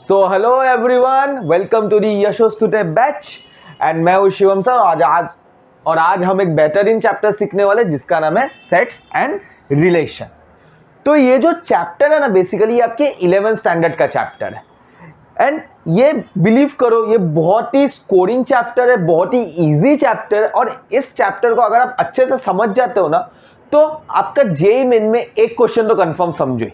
So hello everyone, welcome to the Yashostute batch and मैं हूं Shivam sir. आज हम एक बेहतरीन चैप्टर सीखने वाले जिसका नाम है सेट्स एंड रिलेशन। तो ये जो चैप्टर है ना, बेसिकली आपके 11th स्टैंडर्ड का चैप्टर है एंड ये बिलीव करो ये बहुत ही स्कोरिंग चैप्टर है, बहुत ही इजी चैप्टर है। और इस चैप्टर को अगर आप अच्छे से समझ जाते हो ना तो आपका जेईई मेन में एक क्वेश्चन तो कंफर्म समझो,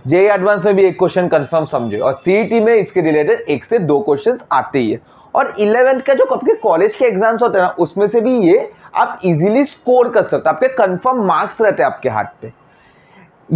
जेईई एडवांस में भी एक क्वेश्चन कंफर्म समझो और सीईटी में इसके रिलेटेड 1 से 2 क्वेश्चंस आते ही है। और 11th का जो आपके कॉलेज के एग्जाम्स होते हैं ना, उसमें से भी ये आप इजीली स्कोर कर सकते हो, आपके कंफर्म मार्क्स रहते हैं आपके हाथ पे।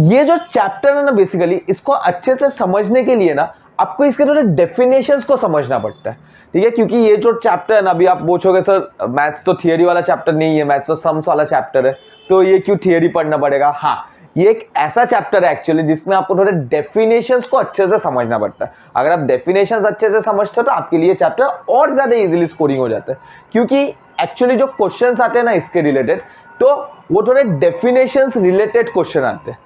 ये जो चैप्टर है ना, बेसिकली इसको अच्छे से समझने के लिए ना आपको इसके थोड़े डेफिनेशंस को समझना पड़ता है, ठीक है। क्योंकि ये जो चैप्टर है ना, अभी आप पूछोगे सर मैथ्स तो थियरी वाला चैप्टर नहीं है, मैथ्स तो सम्स वाला चैप्टर है, तो ये क्यों थियरी पढ़ना पड़ेगा। हाँ, ये एक ऐसा चैप्टर है एक्चुअली जिसमें आपको थोड़े डेफिनेशंस को अच्छे से समझना पड़ता है। अगर आप डेफिनेशंस अच्छे से समझते हो तो आपके लिए चैप्टर और ज्यादा इजीली स्कोरिंग हो जाता है, क्योंकि एक्चुअली जो क्वेश्चंस आते हैं ना इसके रिलेटेड, तो वो थोड़े डेफिनेशंस रिलेटेड क्वेश्चन आते हैं।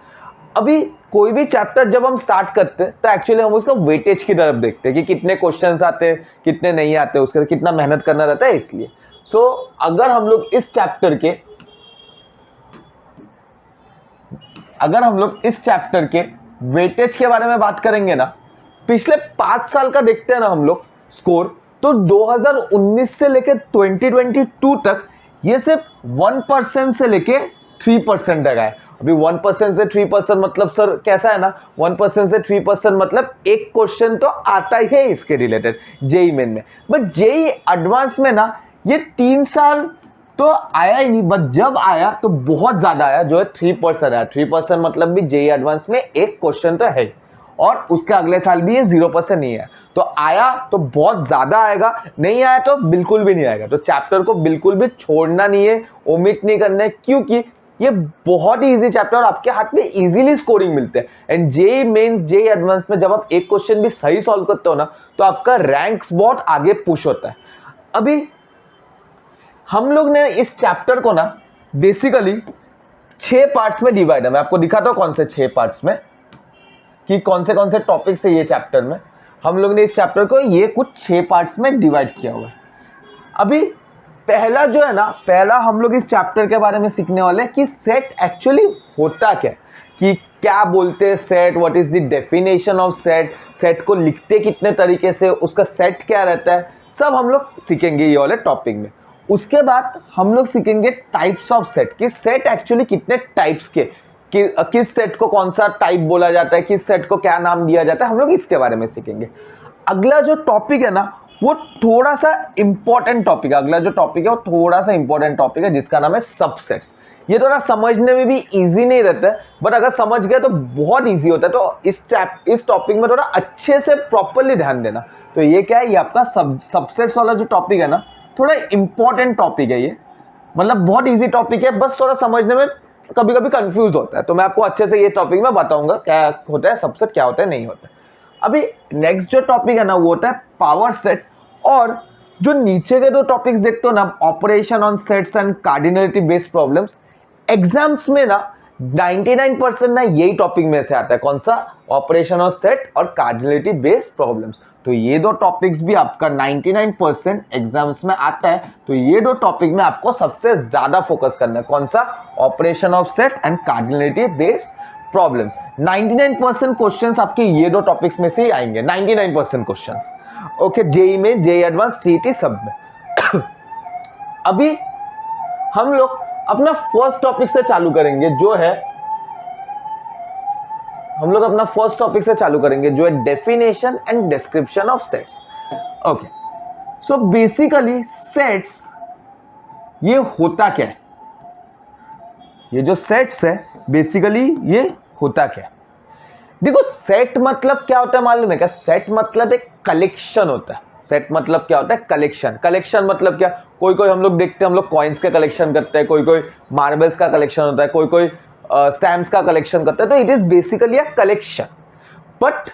अभी कोई भी चैप्टर जब हम स्टार्ट करते हैं तो एक्चुअली हम उसका वेटेज की तरफ देखते हैं कि कितने क्वेश्चंस आते हैं, कितने नहीं आते, उसके कितना मेहनत करना रहता है। इसलिए अगर हम लोग इस चैप्टर के वेटेज के बारे में बात करेंगे ना, पिछले 5 साल का देखते हैं ना हम लोग स्कोर, तो 2019 से लेके 2022 तक ये सिर्फ 1% से लेके 3% तक है। अभी 1% से 3% मतलब सर कैसा है ना, 1% से 3% मतलब एक क्वेश्चन तो आता ही है इसके रिलेटेड जेईई मेन में। बट जेईई एडवांस में ना ये 3 साल तो आया ही नहीं, बट जब आया तो बहुत ज्यादा आया, जो है 3% आया। 3% मतलब भी जेईई एडवांस में एक क्वेश्चन तो है, और उसके अगले साल भी ये 0% नहीं है। तो आया तो बहुत ज्यादा आएगा, नहीं आया तो बिल्कुल भी नहीं आएगा। तो चैप्टर को बिल्कुल भी छोड़ना नहीं है, ओमिट नहीं करना है, क्योंकि ये बहुत ही इजी चैप्टर और आपके हाथ में इजीली स्कोरिंग मिलते हैं। And JEE mains, JEE advance में जब आप एक क्वेश्चन भी सही सॉल्व करते हो ना, तो आपका रैंक बहुत आगे पुश होता है। अभी हम लोग ने इस चैप्टर को ना बेसिकली 6 पार्ट्स में डिवाइड है। मैं आपको दिखाता हूं कौन से 6 पार्ट्स में, कि कौन से टॉपिक्स है ये चैप्टर में। हम लोग ने इस चैप्टर को ये कुछ 6 पार्ट्स में डिवाइड किया हुआ है। अभी पहला जो है ना, पहला हम लोग इस चैप्टर के बारे में सीखने वाले हैं कि सेट एक्चुअली होता क्या, कि क्या बोलते हैं set, what is the definition of set, set को लिखते कितने तरीके से, उसका सेट क्या रहता है, सब हम लोग सीखेंगे ये वाले टॉपिक में। उसके बाद हम लोग सीखेंगे टाइप्स ऑफ सेट, कि सेट एक्चुअली कितने टाइप्स के, कि किस सेट को कौन सा टाइप बोला जाता है, किस सेट को क्या नाम दिया जाता है, हम लोग इसके बारे में सीखेंगे। अगला जो टॉपिक है ना वो थोड़ा सा इंपॉर्टेंट टॉपिक है, अगला जो टॉपिक है वो थोड़ा सा इंपॉर्टेंट टॉपिक है जिसका नाम है सबसेट्स। ये थोड़ा समझने में भी इजी नहीं रहता है, बट अगर समझ गए तो बहुत इजी होता है। तो इस टॉपिक में थोड़ा अच्छे से प्रॉपरली ध्यान देना। तो ये क्या है, ये आपका सबसेट्स वाला जो टॉपिक है ना, थोड़ा इंपॉर्टेंट टॉपिक है ये, मतलब बहुत इजी टॉपिक है, बस थोड़ा समझने में कभी कभी कंफ्यूज होता है। तो मैं आपको अच्छे से ये टॉपिक में बताऊंगा क्या होता है सबसेट, क्या होता है, नहीं होता है। अभी नेक्स्ट जो टॉपिक है ना वो होता है पावर सेट। और जो नीचे के 2 टॉपिक्स देखते हो ना, operation on sets and cardinality based problems, exams में ना 99% ना यही टॉपिक में से आता है। कौन सा, ऑपरेशन ऑन सेट और कार्डिनलिटी बेस्ड प्रॉब्लम्स। तो ये 2 टॉपिक्स भी आपका 99% एग्जाम्स में आता है। तो ये 2 टॉपिक में आपको सबसे ज्यादा फोकस करना है। कौन सा, operation of set and cardinality based problems. 99% questions आपके ये 2 टॉपिक्स में से ही आएंगे, 99% क्वेश्चंस। ओके, जेईई में, जेईई एडवांस, सीईटी सब में। अभी हम लोग अपना फर्स्ट टॉपिक से चालू करेंगे, जो है definition and description of sets. Okay, so basically sets ये होता क्या है, ये जो सेट्स है बेसिकली ये होता क्या है। देखो, सेट मतलब क्या होता है मालूम है क्या, सेट मतलब एक कलेक्शन होता है। सेट मतलब क्या होता है, कलेक्शन। कलेक्शन मतलब क्या, कोई कोई हम लोग देखते हैं, हम लोग कॉइन्स का कलेक्शन करते हैं, कोई कोई मार्बल्स का कलेक्शन होता है, कोई कोई स्टैम्प्स का कलेक्शन करता है। तो it is basically a collection, but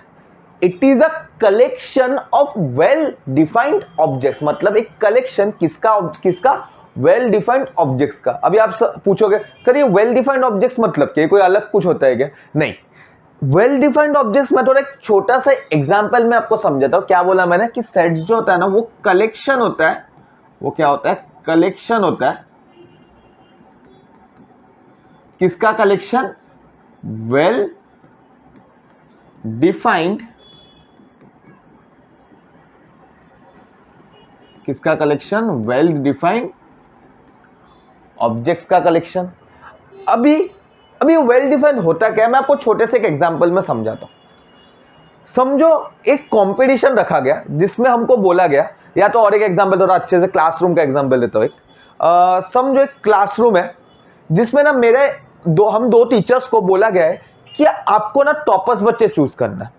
it is a collection of well defined objects. मतलब एक कलेक्शन किसका वेल डिफाइंड ऑब्जेक्ट्स का। अभी आप पूछोगे सर ये वेल डिफाइंड ऑब्जेक्ट्स मतलब क्या, कोई अलग कुछ होता है क्या? नहीं, वेल डिफाइंड ऑब्जेक्ट्स में थोड़ा एक छोटा सा एग्जांपल में आपको समझाता हूं। क्या बोला मैंने कि सेट्स जो होता है ना वो कलेक्शन होता है, वो क्या होता है, कलेक्शन होता है। किसका कलेक्शन? वेल डिफाइंड, किसका कलेक्शन? वेल डिफाइंड ऑब्जेक्ट्स का कलेक्शन। अभी अभी वेल डिफाइंड होता क्या है, मैं आपको छोटे से एक एग्जांपल में समझाता हूं। समझो एक कंपटीशन रखा गया जिसमें हमको बोला गया, या तो और एक एग्जांपल थोड़ा अच्छे से क्लासरूम का एग्जांपल देता हूं। एक समझो एक क्लासरूम है जिसमें ना मेरे हम दो टीचर्स को बोला गया है कि आपको ना टॉपर्स बच्चे चूज करना है।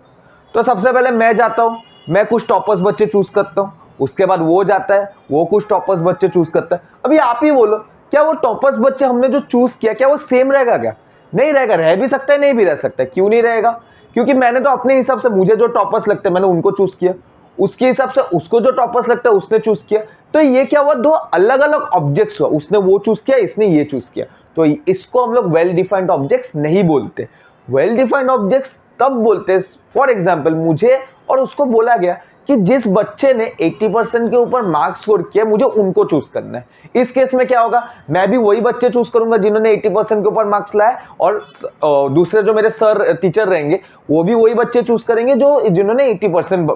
तो सबसे पहले मैं जाता हूं, मैं कुछ टॉपर्स बच्चे चूज करता हूं, उसके बाद वो जाता है, वो कुछ टॉपर्स बच्चे चूज करता है। अभी आप ही बोलो, क्या वो टॉपर्स बच्चे हमने जो चूज किया क्या वो सेम रहेगा? क्या नहीं रहेगा, रह भी सकता है नहीं भी रह सकता है। क्यों नहीं रहेगा? क्योंकि मैंने तो अपने हिसाब से मुझे जो टॉपर्स लगते हैं मैंने उनको चूज किया, उसके हिसाब से उसको जो टॉपर्स लगता है उसने चूज किया। तो ये क्या हुआ, दो अलग अलग ऑब्जेक्ट्स हुआ, उसने वो चूज किया, इसने ये चूज किया। तो इसको हम लोग वेल डिफाइंड ऑब्जेक्ट्स नहीं बोलते। वेल डिफाइंड ऑब्जेक्ट्स तब बोलते हैं, फॉर एग्जाम्पल मुझे और उसको बोला गया कि जिस बच्चे ने 80% के ऊपर मार्क्स स्कोर किया मुझे उनको चूज करना है। इस केस में क्या होगा, मैं भी वही बच्चे चूज करूंगा जिन्होंने 80% के ऊपर मार्क्स लाए, और दूसरे जो मेरे सर टीचर रहेंगे वो भी वही बच्चे चूज करेंगे जो जिन्होंने 80%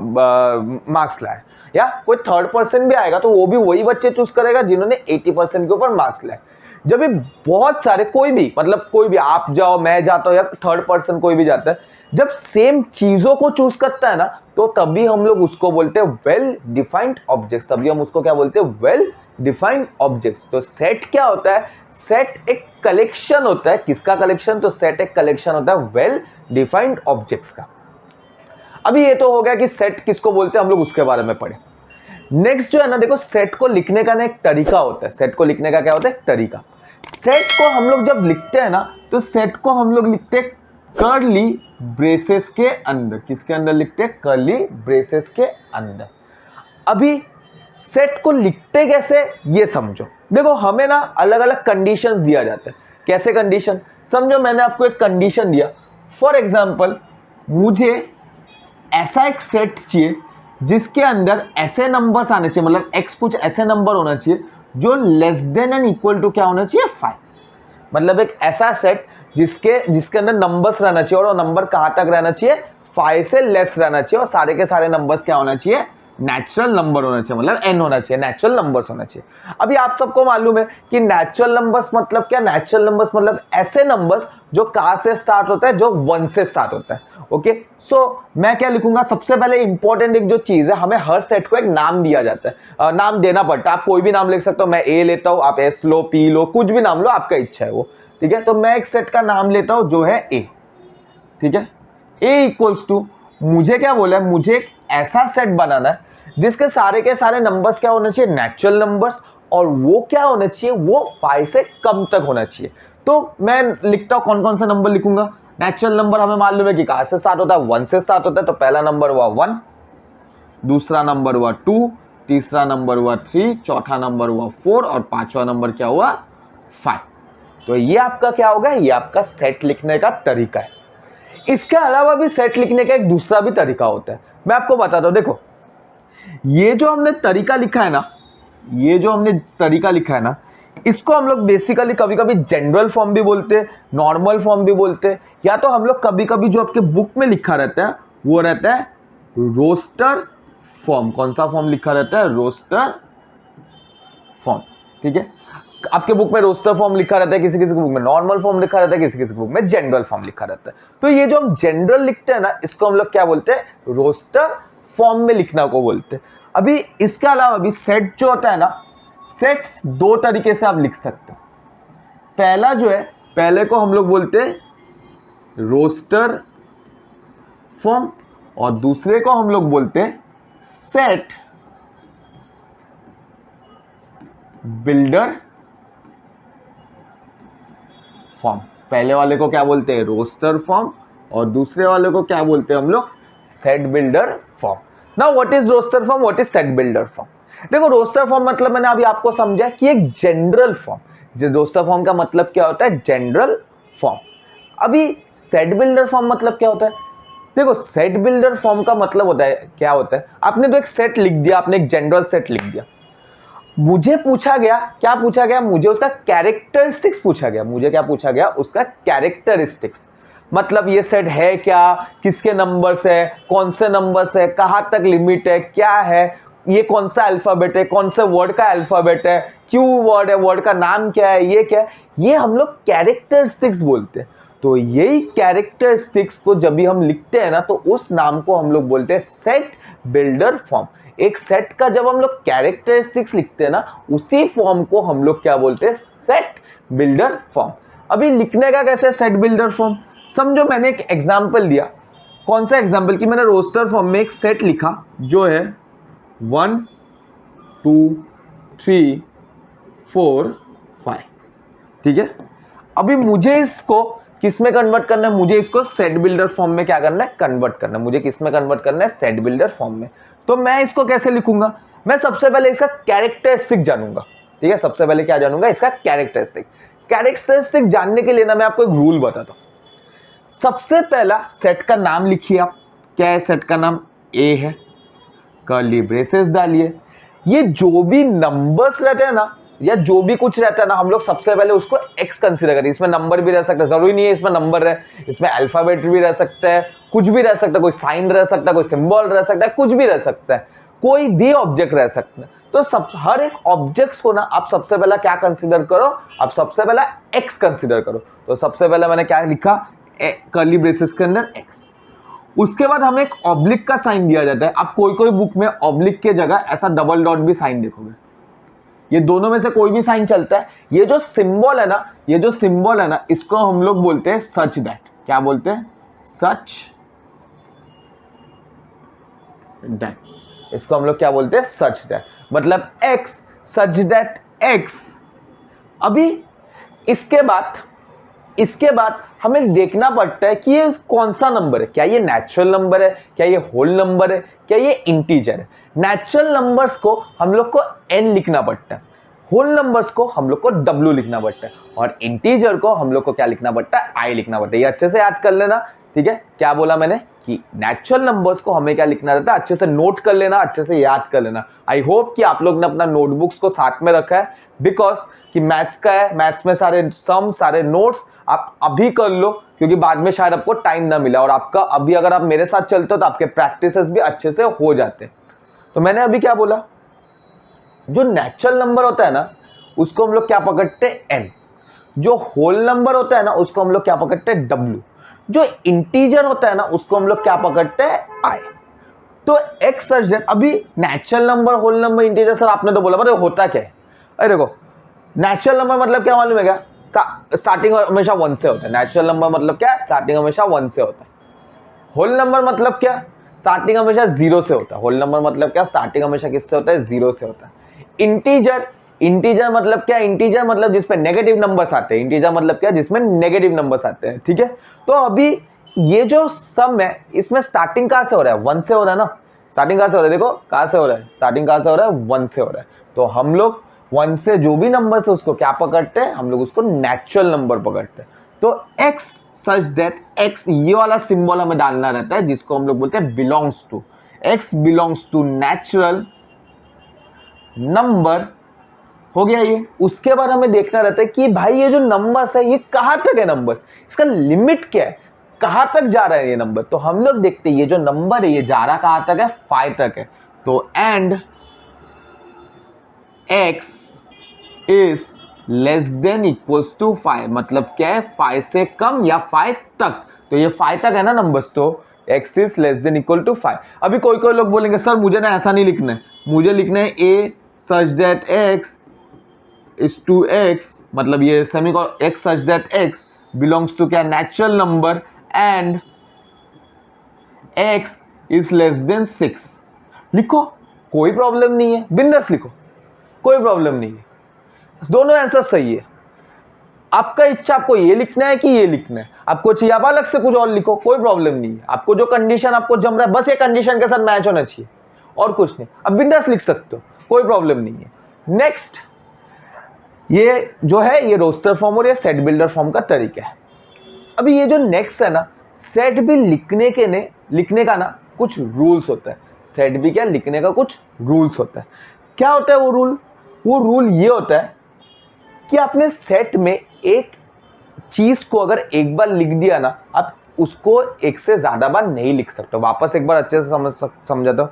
मार्क्स लाए। या कोई थर्ड पर्सन भी आएगा तो वो भी वही बच्चे चूज करेगा जिन्होंने 80% के ऊपर मार्क्स लाए। जब भी बहुत सारे कोई भी, मतलब कोई भी, आप जाओ मैं जाता हूं या थर्ड पर्सन कोई भी जाता है, जब सेम चीजों को चूज करता है ना तो तभी हम लोग उसको बोलते हैं वेल डिफाइंड ऑब्जेक्ट्स। तभी हम उसको क्या बोलते हैं, वेल डिफाइंड ऑब्जेक्ट्स। तो सेट क्या होता है, सेट एक कलेक्शन होता है। किसका कलेक्शन? तो सेट एक कलेक्शन होता है वेल डिफाइंड ऑब्जेक्ट्स का। अभी ये तो हो गया कि सेट किसको बोलते हैं, हम लोग उसके बारे में पढ़े। नेक्स्ट जो है ना, देखो सेट को लिखने का ना एक तरीका होता है। सेट को लिखने का क्या होता है, एक तरीका। सेट को हम लोग जब लिखते हैं ना तो सेट को हम लोग लिखते हैं कर्ली ब्रेसेस के अंदर। किसके अंदर लिखते हैं? कर्ली ब्रेसेस के अंदर। अभी सेट को लिखते कैसे ये समझो। देखो हमें ना अलग अलग कंडीशंस दिया जाता है। कैसे कंडीशन? समझो मैंने आपको एक कंडीशन दिया, फॉर एग्जांपल मुझे ऐसा एक सेट चाहिए जिसके अंदर ऐसे नंबर्स आने चाहिए, मतलब x कुछ ऐसे नंबर होना चाहिए जो less than and equal to क्या होना चाहिए, 5। मतलब एक ऐसा सेट जिसके अंदर नंबर्स रहना चाहिए, और वो नंबर कहां तक रहना चाहिए, 5 से लेस रहना चाहिए, और सारे के सारे नंबर्स क्या होना चाहिए, नेचुरल नंबर होना चाहिए, मतलब n होना चाहिए, नेचुरल नंबर्स होना चाहिए। अभी आप सबको मालूम है कि नेचुरल नंबर्स मतलब क्या? नेचुरल नंबर्स मतलब ऐसे नंबर्स जो कहां से स्टार्ट होता है, जो 1 से स्टार्ट होता है। ओके, सो मैं क्या लिखूंगा, सबसे पहले इंपॉर्टेंट एक जो चीज है, हमें हर सेट को एक नाम दिया जाता है, नाम देना पड़ता है। आप कोई भी नाम लिख सकते हो, मैं ए लेता हूं, आप एस लो, पी लो, कुछ भी नाम लो, आपका इच्छा है वो। ठीक है, तो मैं एक सेट का नाम लेता हूं जो है ए। ठीक है, ए इक्वल्स टू, मुझे क्या बोला है, मुझे एक ऐसा सेट बनाना है जिसके सारे के सारे नंबर्स क्या होने चाहिए, नेचुरल नंबर्स, और वो क्या होना चाहिए, वो 5 से कम तक होना चाहिए। तो मैं लिखता हूं, कौन कौन सा नंबर लिखूंगा, नेचुरल नंबर हमें मालूम है कि कहां से स्टार्ट होता है, 1 से स्टार्ट होता है। तो पहला नंबर हुआ 1, दूसरा नंबर हुआ 2, तीसरा नंबर हुआ 3, चौथा नंबर हुआ 4, और पांचवा नंबर क्या हुआ, 5। तो ये आपका क्या होगा, ये आपका सेट लिखने का तरीका है। इसके अलावा भी सेट लिखने का एक दूसरा भी तरीका होता है, मैं आपको बताता हूं। देखो ये जो हमने तरीका लिखा है ना, ये जो हमने तरीका लिखा है ना, इसको हम लोग बेसिकली कभी कभी जनरल फॉर्म भी बोलते हैं, नॉर्मल फॉर्म भी बोलते हैं, या तो हम लोग कभी कभी जो आपके बुक में लिखा रहता है वो रहता है रोस्टर फॉर्म। कौन सा फॉर्म लिखा रहता है, रोस्टर फॉर्म। ठीक है, आपके बुक में रोस्टर फॉर्म लिखा रहता है, किसी किसी बुक में नॉर्मल फॉर्म लिखा रहता है, किसी किसी बुक में जनरल फॉर्म लिखा रहता है। तो ये जो हम जनरल लिखते हैं ना, इसको हम लोग क्या बोलते हैं, रोस्टर फॉर्म में लिखना को बोलते हैं। अभी इसके अलावा भी सेट जो होता है ना, सेट्स दो तरीके से आप लिख सकते हो। पहला जो है, पहले को हम लोग बोलते हैं रोस्टर फॉर्म, और दूसरे को हम लोग बोलते हैं सेट बिल्डर फॉर्म। पहले वाले को क्या बोलते हैं, रोस्टर फॉर्म, और दूसरे वाले को क्या बोलते हैं हम लोग, set builder form. Now what is roster form, what is set builder form? देखो रोस्टर फॉर्म मतलब मैंने अभी आपको समझा कि एक जनरल फॉर्म। रोस्टर फॉर्म का मतलब क्या होता है, जनरल फॉर्म। अभी सेट बिल्डर फॉर्म मतलब क्या होता है? देखो, सेट बिल्डर फॉर्म का मतलब होता है, क्या होता है, आपने तो एक सेट लिख दिया, आपने एक जनरल सेट लिख दिया, मुझे पूछा गया, क्या पूछा गया, मुझे उसका कैरेक्टरिस्टिक्स पूछा गया, मुझे क्या पूछा गया, उसका कैरेक्टरिस्टिक्स। मतलब ये सेट है क्या, किसके नंबर्स है, कौन से नंबर्स है, कहां तक लिमिट है, क्या है, ये कौन सा अल्फाबेट है, कौन से वर्ड का अल्फाबेट है, क्यों वर्ड है, वर्ड का नाम क्या है, ये क्या है, ये हम लोग कैरेक्टरिस्टिक्स बोलते हैं। तो यही कैरेक्टरिस्टिक्स को जब भी हम लिखते हैं ना, तो उस नाम को हम लोग बोलते हैं सेट बिल्डर फॉर्म। एक सेट का जब हम लोग कैरेक्टरिस्टिक्स लिखते हैं ना, उसी फॉर्म को हम लोग क्या बोलते हैं, सेट बिल्डर फॉर्म। अभी लिखने का कैसे सेट बिल्डर फॉर्म, समझो मैंने एक एग्जांपल दिया। कौन सा एग्जांपल, कि मैंने रोस्टर फॉर्म में एक सेट लिखा जो है 1 2 3 4 5, ठीक है। अभी मुझे इसको किस में कन्वर्ट करना है, मुझे इसको सेट बिल्डर फॉर्म में क्या करना है, कन्वर्ट करना है। मुझे किस में कन्वर्ट करना है, सेट बिल्डर फॉर्म में। तो मैं इसको कैसे लिखूंगा, मैं सबसे पहले इसका कैरेक्टरिस्टिक जानूंगा, ठीक है। सबसे पहले क्या जानूंगा, इसका कैरेक्टरिस्टिक। कैरेक्टरिस्टिक जानने के लिए ना मैं आपको एक रूल बताता हूं। सबसे पहला सेट का नाम लिखिए आप, क्या है, सेट का नाम ए है, कर्ली ब्रेसेस डालिए। ये जो भी नंबर्स रहते हैं ना, या जो भी कुछ रहता है ना, हम लोग सबसे पहले उसको एक्स कंसीडर करें। इसमें नंबर भी रह सकता है, जरूरी नहीं है इसमें नंबर रहे, इसमें अल्फाबेट भी रह सकता है, कुछ भी रह सकता है, कोई साइन रह सकता है, कोई सिंबल रह सकता है, कुछ भी रह सकता है, कोई भी ऑब्जेक्ट रह सकता है। तो सब हर एक ऑब्जेक्ट्स को ना आप सबसे पहला क्या कंसीडर करो, आप सबसे पहला एक्स कंसीडर करो। तो सबसे पहला मैंने क्या लिखा, कर्ली ब्रेसेस के अंदर एक्स। उसके बाद हमें एक ऑब्लिक का साइन दिया जाता है। आप कोई कोई बुक में ऑब्लिक के जगह ऐसा डबल डॉट भी साइन देखोगे, ये दोनों में से कोई भी साइन चलता है। ये जो सिंबल है ना, ये जो सिंबल है ना, इसको हम लोग बोलते हैं सच दैट। क्या बोलते हैं, सच दैट। इसको हम लोग क्या बोलते हैं, सच दैट, मतलब एक्स, सच दैट एक्स। अभी इसके बाद हमें देखना पड़ता है कि ये कौन सा नंबर है, क्या ये नेचुरल नंबर है, क्या ये होल नंबर है, क्या ये इंटीजर है। नेचुरल नंबर्स को हम लोग को n लिखना पड़ता है, होल नंबर्स को हम लोग को w लिखना पड़ता है, और इंटीजर को हम लोग को क्या लिखना पड़ता है, i लिखना पड़ता है। ये अच्छे से याद कर लेना, ठीक है। क्या बोला मैंने कि नेचुरल नंबर्स को हमें क्या लिखना रहता है, अच्छे से नोट कर लेना, अच्छे से याद कर लेना। आई होप कि आप लोग ने अपना नोटबुक्स को साथ में रखा है, बिकॉज कि मैथ्स का है, मैथ्स में सारे सम, सारे नोट्स आप अभी कर लो, क्योंकि बाद में शायद आपको टाइम ना मिला। और आपका अभी अगर आप मेरे साथ चलते हो तो आपके प्रैक्टिसेस भी अच्छे से हो जाते हैं। तो मैंने अभी क्या बोला, जो नेचुरल नंबर होता है ना, उसको हम लोग क्या पकड़ते हैं, n। जो होल नंबर होता है ना, उसको हम लोग क्या पकड़ते हैं, w। जो इंटीजर होता है ना, उसको हम लोग क्या पकड़ते हैं, i। तो एक्स सच दैट, अभी natural number, whole number, integer, sir आपने तो बोला, मतलब होता क्या है। अरे देखो, नेचुरल नंबर मतलब क्या मालूम है क्या, स्टार्टिंग हमेशा 1 से होता है। नेचुरल नंबर मतलब क्या, स्टार्टिंग हमेशा 1 से होता है। होल नंबर मतलब क्या, स्टार्टिंग हमेशा 0 से होता है। होल नंबर मतलब क्या, स्टार्टिंग हमेशा किससे होता है, 0 से होता है। इंटीजर मतलब क्या, इंटीजर मतलब जिसमें नेगेटिव नंबर्स आते हैं। इंटीजर मतलब क्या, जिसमें नेगेटिव नंबर्स आते हैं, ठीक है। तो अभी ये जो सम है, इसमें स्टार्टिंग कहां से हो रहा है, 1 से हो रहा है ना। स्टार्टिंग कहां से हो रहा है, देखो कहां से हो रहा है, स्टार्टिंग कहां से हो रहा है, 1 से हो रहा है। तो हम लोग 1 से जो भी नंबर है उसको क्या पकड़ते हैं, हम लोग उसको नेचुरल नंबर पकड़ते हैं। तो x सच दैट x, ये वाला सिंबल हमें डालना रहता है, जिसको हम लोग बोलते हैं belongs to. x belongs to natural number, हो गया ये। उसके बाद हमें देखना रहता है कि भाई ये जो नंबर्स है, ये कहां तक है नंबर्स, इसका लिमिट क्या है, कहां तक जा रहा है ये नंबर। तो हम लोग देखते हैं ये जो नंबर है, ये जा रहा कहां तक है, 5 तक है। तो and x is less than equals to 5, मतलब क्या है, 5 से कम या 5 तक। तो ये 5 तक है ना नंबर्स, तो x is less than equal to 5। अभी कोई कोई लोग बोलेंगे सर मुझे ना ऐसा नहीं लिखना है, मुझे लिखना है a such that x is to x, मतलब ये semicolon x such that x belongs to क्या, natural number, and x is less than 6। लिखो, कोई प्रॉब्लम नहीं है, बिंदास लिखो, कोई प्रॉब्लम नहीं है, दोनों आंसर सही है। आपका इच्छा, आपको ये लिखना है कि ये लिखना है, आपको चाहिए आप अलग से कुछ और लिखो, कोई प्रॉब्लम नहीं है। आपको जो कंडीशन आपको जम रहा है, बस ये कंडीशन के साथ मैच होना चाहिए, और कुछ नहीं। अब बिंदास लिख सकते हो, कोई प्रॉब्लम नहीं है। नेक्स्ट, ये जो है ये रोस्टर फॉर्म और ये सेट बिल्डर फॉर्म का तरीका है। अभी ये जो नेक्स्ट है ना, सेट भी लिखने का ना कुछ रूल्स होता है। सेट भी क्या, लिखने का कुछ रूल्स होता है। क्या होता है वो रूल? वो रूल ये होता है कि आपने सेट में एक चीज को अगर एक बार लिख दिया ना, आप उसको एक से ज्यादा बार नहीं लिख सकते। वापस एक बार अच्छे से समझाता हूं।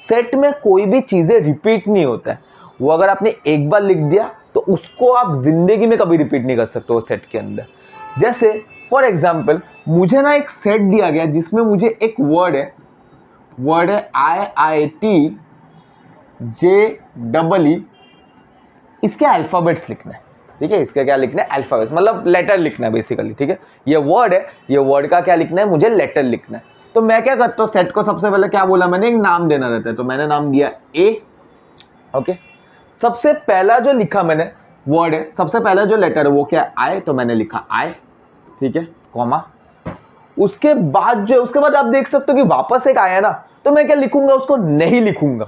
सेट में कोई भी चीजें रिपीट नहीं होता है। वो अगर आपने एक बार लिख दिया तो उसको आप जिंदगी में कभी रिपीट नहीं कर सकते वो सेट के अंदर। जैसे फॉर एग्जाम्पल, मुझे ना एक सेट दिया गया जिसमें मुझे एक वर्ड है IIT JEE, इसके अल्फाबेट्स लिखना है। ठीक है, इसका क्या लिखना है? अल्फाबेट्स, मतलब लेटर लिखना है बेसिकली। ठीक है, ये वर्ड है, ये वर्ड का क्या लिखना है? मुझे लेटर लिखना है। तो मैं क्या करता हूँ, सेट को सबसे पहले क्या बोला मैंने? एक नाम देना रहता है। तो मैंने नाम दिया ए। ओके, सबसे पहला जो लिखा मैंने वर्ड है, सबसे पहला जो लेटर है वो क्या है? आई। तो मैंने लिखा आई। ठीक है, कॉमा। उसके बाद आप देख सकते हो कि वापस एक आया ना, तो मैं क्या लिखूंगा? उसको नहीं लिखूंगा।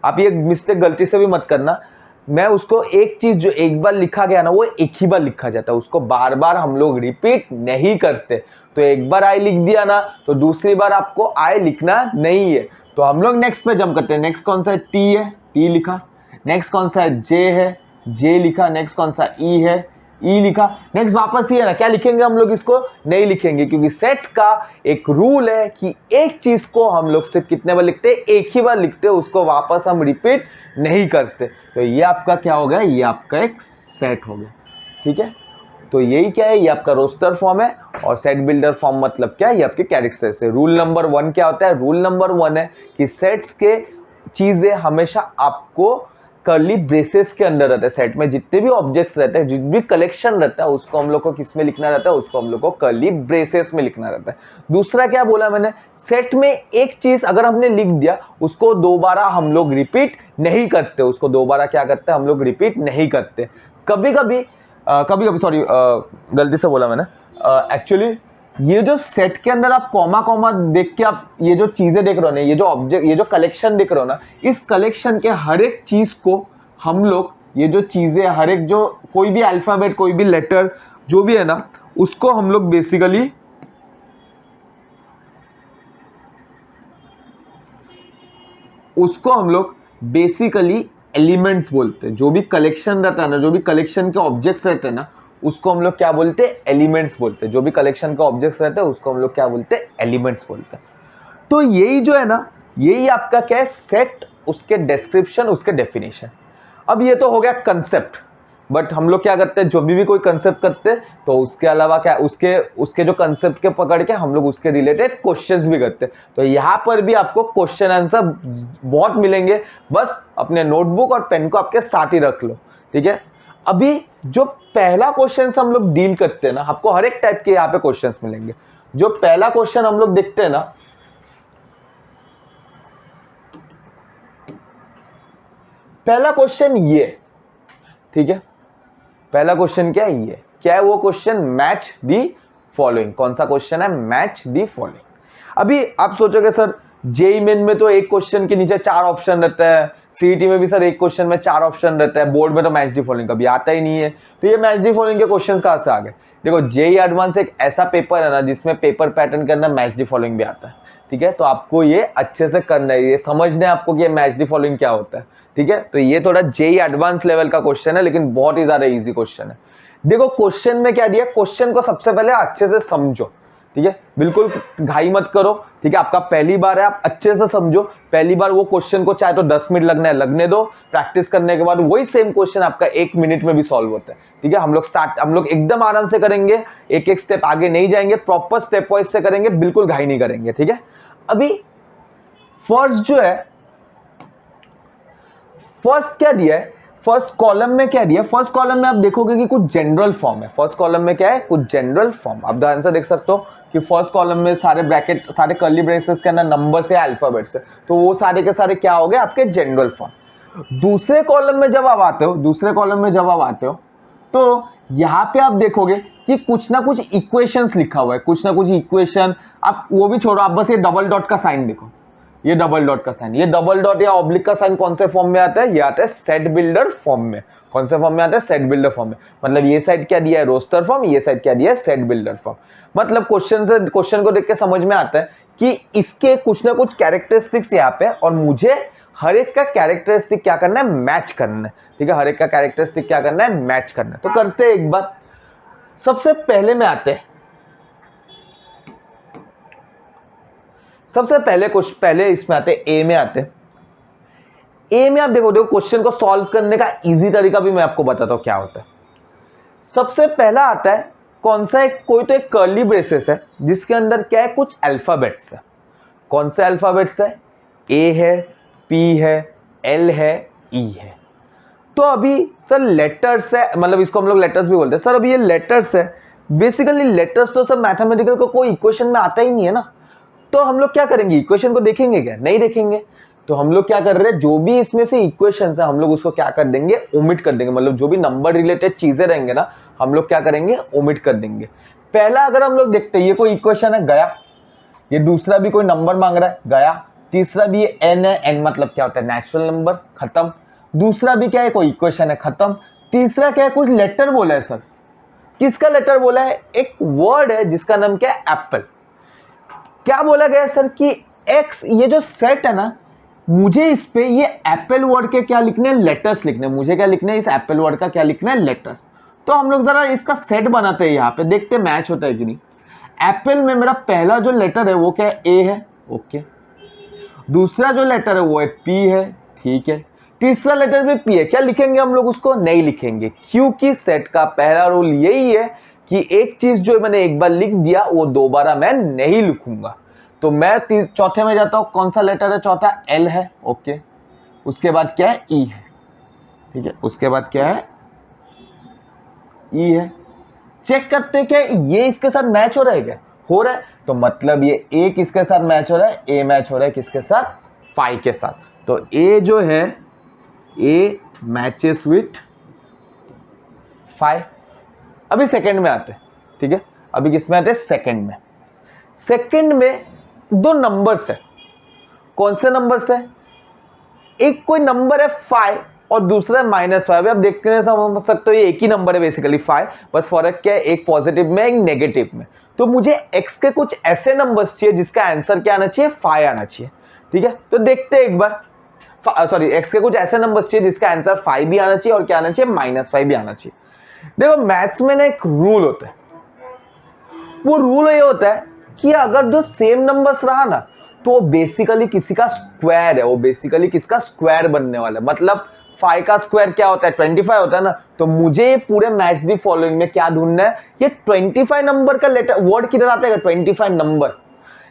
आप ये मिस्टेक गलती से भी मत करना। मैं उसको, एक चीज जो एक बार लिखा गया ना, वो एक ही बार लिखा जाता है, उसको बार बार हम लोग रिपीट नहीं करते। तो एक बार आई लिख दिया ना, तो दूसरी बार आपको आई लिखना नहीं है। तो हम लोग नेक्स्ट पे जंप करते हैं। नेक्स्ट कौन सा है? टी है, टी लिखा। नेक्स्ट कौन सा है? जे है, जे लिखा। नेक्स्ट कौन सा? ई है, ई लिखा। नेक्स्ट वापस ही है ना, क्या लिखेंगे हम लोग? इसको नहीं लिखेंगे, क्योंकि सेट का एक रूल है कि एक चीज को हम लोग सिर्फ कितने बार लिखते हैं? एक ही बार लिखते हैं, उसको वापस हम रिपीट नहीं करते। तो ये आपका क्या हो गया? ये आपका एक सेट हो गया। ठीक है, तो यही क्या है? ये आपका रोस्टर फॉर्म है। और सेट बिल्डर फॉर्म मतलब क्या है? ये आपके कैरेक्टर्स है। रूल नंबर 1 क्या होता है? रूल नंबर 1 है कि सेट्स के चीजें हमेशा आपको कर्ली ब्रेसेस के अंदर रहता है। सेट में जितने भी ऑब्जेक्ट्स रहते हैं, जितने भी कलेक्शन रहता है, उसको हम लोग को किस में लिखना रहता है? उसको हम लोग को कर्ली ब्रेसेस में लिखना रहता है। दूसरा क्या बोला मैंने? सेट में एक चीज अगर हमने लिख दिया, उसको दोबारा हम लोग रिपीट नहीं करते। उसको दोबारा क्या करते हैं? हम लोग रिपीट नहीं करते। कभी कभी सॉरी, गलती से बोला मैंने। एक्चुअली ये जो सेट के अंदर आप कॉमा कॉमा देख के आप ये जो चीजें देख रहे हो ना, ये जो ऑब्जेक्ट, ये जो कलेक्शन देख रहे हो ना, इस कलेक्शन के हर एक चीज को हम लोग, ये जो चीजें, हर एक जो कोई भी अल्फाबेट, कोई भी लेटर जो भी है ना, उसको हम लोग बेसिकली एलिमेंट्स बोलते हैं। जो भी कलेक्शन रहता है ना, जो भी कलेक्शन के ऑब्जेक्ट्स रहते हैं ना, उसको हम लोग क्या बोलते हैं? एलिमेंट्स बोलते हैं। जो भी कलेक्शन के ऑब्जेक्ट्स रहते हैं उसको हम लोग क्या बोलते हैं? एलिमेंट्स बोलते हैं। तो यही जो है ना, यही आपका क्या है? सेट, उसके डिस्क्रिप्शन, उसके डेफिनेशन। अब ये तो हो गया कंसेप्ट। बट हम लोग क्या करते हैं? जो भी कोई कंसेप्ट करते हैं तो उसके अलावा क्या, उसके जो कंसेप्ट के पकड़ के हम लोग उसके रिलेटेड क्वेश्चंस भी करते हैं। तो यहाँ पर भी आपको क्वेश्चन आंसर बहुत मिलेंगे। बस अपने नोटबुक और पेन को आपके साथ ही रख लो। ठीक है, अभी जो पहला क्वेश्चन हम लोग डील करते हैं ना, आपको हर एक टाइप के यहाँ पे क्वेश्चन मिलेंगे। जो पहला क्वेश्चन हम लोग देखते हैं ना, पहला क्वेश्चन ये, ठीक है, पहला क्वेश्चन क्या है? ये क्या है? वो क्वेश्चन मैच दी फॉलोइंग। कौन सा क्वेश्चन है? Match the following. अभी आप सोचोगे सर जेई मेन में तो एक क्वेश्चन के नीचे 4 ऑप्शन रहता है, सीईटी में भी सर एक क्वेश्चन में 4 ऑप्शन रहता है, बोर्ड में तो मैच दी फॉलोइंग कभी आता ही नहीं है। तो ये मैच दी फॉलोइंग के क्वेश्चंस कहां से आ गए? देखो, जेई एडवांस एक ऐसा पेपर है ना जिसमें पेपर पैटर्न के अंदर मैच दी फॉलोइंग भी आता है। ठीक है, तो आपको ये अच्छे से करना है, ये समझना है आपको कि ये मैच दी फॉलोइंग क्या होता है। ठीक है, तो ये थोड़ा जेई एडवांस लेवल का क्वेश्चन है, लेकिन बहुत ही ज्यादा इजी क्वेश्चन है। देखो क्वेश्चन में क्या दिया, क्वेश्चन को सबसे पहले अच्छे से समझो। ठीक है, बिल्कुल घाई मत करो। ठीक है, आपका पहली बार है, आप अच्छे से समझो। पहली बार वो क्वेश्चन को चाहे तो 10 मिनट लगना है, लगने दो। प्रैक्टिस करने के बाद वही सेम क्वेश्चन आपका 1 मिनट में भी सॉल्व होता है। ठीक है, हम लोग एकदम आराम से करेंगे, एक एक स्टेप आगे नहीं जाएंगे, प्रॉपर स्टेप वाइज से करेंगे, बिल्कुल घाई नहीं करेंगे। ठीक है, अभी फर्स्ट जो है, फर्स्ट क्या दिया है? फर्स्ट कॉलम में क्या दिया? फर्स्ट कॉलम में आप देखोगे कि कुछ जनरल फॉर्म है। फर्स्ट कॉलम में क्या है? कुछ जनरल फॉर्म। आप आंसर देख सकते हो कि फर्स्ट कॉलम में सारे ब्रैकेट, सारे कर्ली ब्रेसेस के अंदर नंबर से अल्फाबेट्स है, तो वो सारे के सारे क्या हो गए? आपके जनरल फॉर्म। दूसरे कॉलम में जब आप आते हो, तो यहां पे आप देखोगे कि कुछ ना कुछ इक्वेशंस लिखा हुआ है, कुछ ना कुछ इक्वेशन। आप वो भी छोड़ो, आप बस ये डबल डॉट का साइन देखो, ये डबल डॉट का साइन, ये डबल डॉट या ऑब्लिक का साइन कौन से फॉर्म में आता है? ये आता है सेट बिल्डर फॉर्म में। कौन से फॉर्म में आता है? सेट बिल्डर फॉर्म में। मतलब ये साइड क्या दिया है? रोस्टर फॉर्म, ये साइड क्या दिया है? Set builder form. मतलब क्वेश्चन को देख के समझ में आता है कि इसके कुछ ना कुछ कैरेक्टरिस्टिक्स यहाँ पे, और मुझे हर एक का कैरेक्टरिस्टिक क्या करना है? मैच करना है। ठीक है, हर एक का कैरेक्टरिस्टिक क्या करना है? मैच करना है। तो करते हैं एक बार। सबसे पहले में आते हैं, सबसे पहले इसमें आते हैं, ए में आते हैं। ए में आप देखो क्वेश्चन को सॉल्व करने का इजी तरीका भी मैं आपको बताता हूं क्या होता है। सबसे पहला आता है कौन सा? कोई तो एक कर्ली ब्रेसेस है जिसके अंदर क्या है? कुछ अल्फाबेट्स है। कौन से अल्फाबेट्स है? ए है, पी है, एल है, ई है। तो अभी सर लेटर्स है, मतलब इसको हम लोग लेटर्स भी बोलते हैं। सर अभी ये लेटर्स है, बेसिकली लेटर्स तो सब मैथमेटिकल को कोई इक्वेशन में आता ही नहीं है ना। तो हम लोग क्या करेंगे? इक्वेशन को देखेंगे क्या? नहीं देखेंगे। तो हम लोग क्या कर रहे हैं? जो भी इसमें से इक्वेशंस है हम लोग उसको क्या कर देंगे? ओमिट कर देंगे। मतलब जो भी नंबर रिलेटेड चीजें रहेंगे ना, हम लोग क्या करेंगे? ओमिट कर देंगे। पहला अगर हम लोग देखते हैं, ये कोई इक्वेशन है, गया। ये दूसरा भी कोई नंबर मांग रहा है, गया। तीसरा भी ये एन है, एन मतलब क्या होता है? नेचुरल नंबर, खत्म। दूसरा भी क्या है? कोई इक्वेशन है, खत्म। तीसरा क्या है? कुछ लेटर बोला है। सर किसका लेटर बोला है? एक वर्ड है जिसका नाम क्या है? एप्पल। क्या बोला गया सर कि एक्स, ये जो सेट है ना, मुझे इस पे ये एप्पल वर्ड के क्या लिखने हैं? लेटर्स लिखने हैं। मुझे क्या लिखना है? इस एप्पल वर्ड का क्या लिखना है? लेटर्स। तो हम लोग जरा इसका सेट बनाते हैं, यहाँ पे देखते हैं मैच होता है कि नहीं। एप्पल में मेरा पहला जो लेटर है वो क्या है? ए है, ओके। दूसरा जो लेटर है वो है पी है, ठीक है। तीसरा लेटर भी पी है, क्या लिखेंगे हम लोग उसको? नहीं लिखेंगे, क्योंकि सेट का पहला रूल यही है कि एक चीज जो मैंने एक बार लिख दिया वो दोबारा मैं नहीं लिखूंगा। तो मैं चौथे में जाता हूं। कौन सा लेटर है चौथा? एल है, ओके। उसके बाद क्या है? ई है, ठीक है। उसके बाद क्या है? ई है। चेक करते क्या ये इसके साथ मैच हो रहा है क्या? हो रहा है। तो मतलब ये ए किसके साथ मैच हो रहा है? ए मैच हो रहा है किसके साथ? फाइव के साथ। तो ए जो है, ए मैचेस विथ 5। अभी सेकंड में आते हैं, ठीक है। अभी किस में आते हैं? सेकंड में। सेकंड में दो नंबर्स है। कौन से नंबर्स है? एक कोई नंबर है 5 और दूसरा है -5। आप देखते समझ सकते हो ये एक ही नंबर है बेसिकली 5, बस फर्क क्या है? एक पॉजिटिव में, एक नेगेटिव में। तो मुझे x के कुछ ऐसे नंबर्स चाहिए जिसका आंसर क्या आना चाहिए? 5 आना चाहिए, ठीक है। तो देखते हैं एक बार। सॉरी, x के कुछ ऐसे नंबर्स चाहिए जिसका आंसर 5 भी आना चाहिए और क्या आना चाहिए? -5 भी आना चाहिए। देखो मैथ्स में ना एक रूल होता है, वो रूल ये होता है कि अगर दो सेम नंबर्स रहा ना तो वो बेसिकली किसी का स्क्वायर है, वो बेसिकली किसका स्क्वायर बनने वाला है। मतलब 5 का स्क्वायर क्या होता है? 25 होता है ना। तो मुझे ये पूरे मैच दी फॉलोइंग में क्या ढूंढना है? ये 25 नंबर का लेटर वर्ड किधर आता है? 25 नंबर।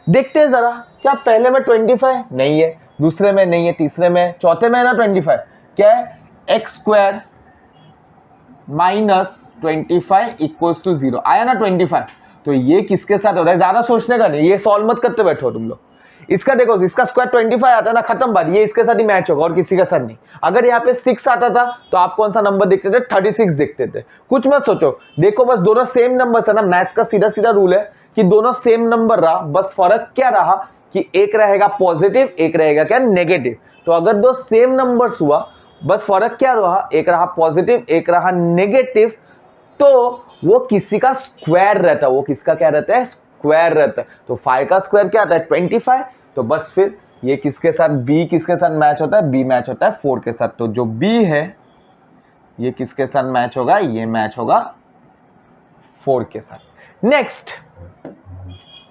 देखते हैं जरा, क्या पहले में 25 नहीं है, दूसरे में नहीं है, तीसरे में, चौथे में है ना 25। क्या है? एक्स स्क्वायर -25 इक्वल्स टू 0 आया ना 25। तो ये किसके साथ हो रहा है? ज्यादा सोचने का नहीं, ये सॉल्व मत करते बैठो तुम लोग। इसका देखो, इसका स्क्वायर 25 आता है ना, खत्म बात। ये इसके साथ ही मैच होगा और किसी के साथ नहीं। अगर यहाँ पे 6 आता था तो आप कौन सा नंबर देखते थे? 36 देखते थे। कुछ मत सोचो, देखो बस दोनों सेम नंबर है ना। मैथ्स का सीधा सीधा रूल है कि दोनों सेम नंबर रहा, बस फर्क क्या रहा कि एक रहेगा पॉजिटिव, एक रहेगा क्या? नेगेटिव। तो अगर दो सेम नंबर्स हुआ, बस फर्क क्या रहा? एक रहा पॉजिटिव, एक रहा नेगेटिव, तो वो किसी का स्क्वायर रहता है। वो किसका क्या रहता है? स्क्वायर रहता है। तो 5 का स्क्वायर क्या आता है? 25। तो बस फिर ये किसके साथ? बी किसके साथ मैच होता है? बी मैच होता है 4 के साथ। तो जो बी है ये किसके साथ मैच होगा? ये मैच होगा 4 के साथ। नेक्स्ट,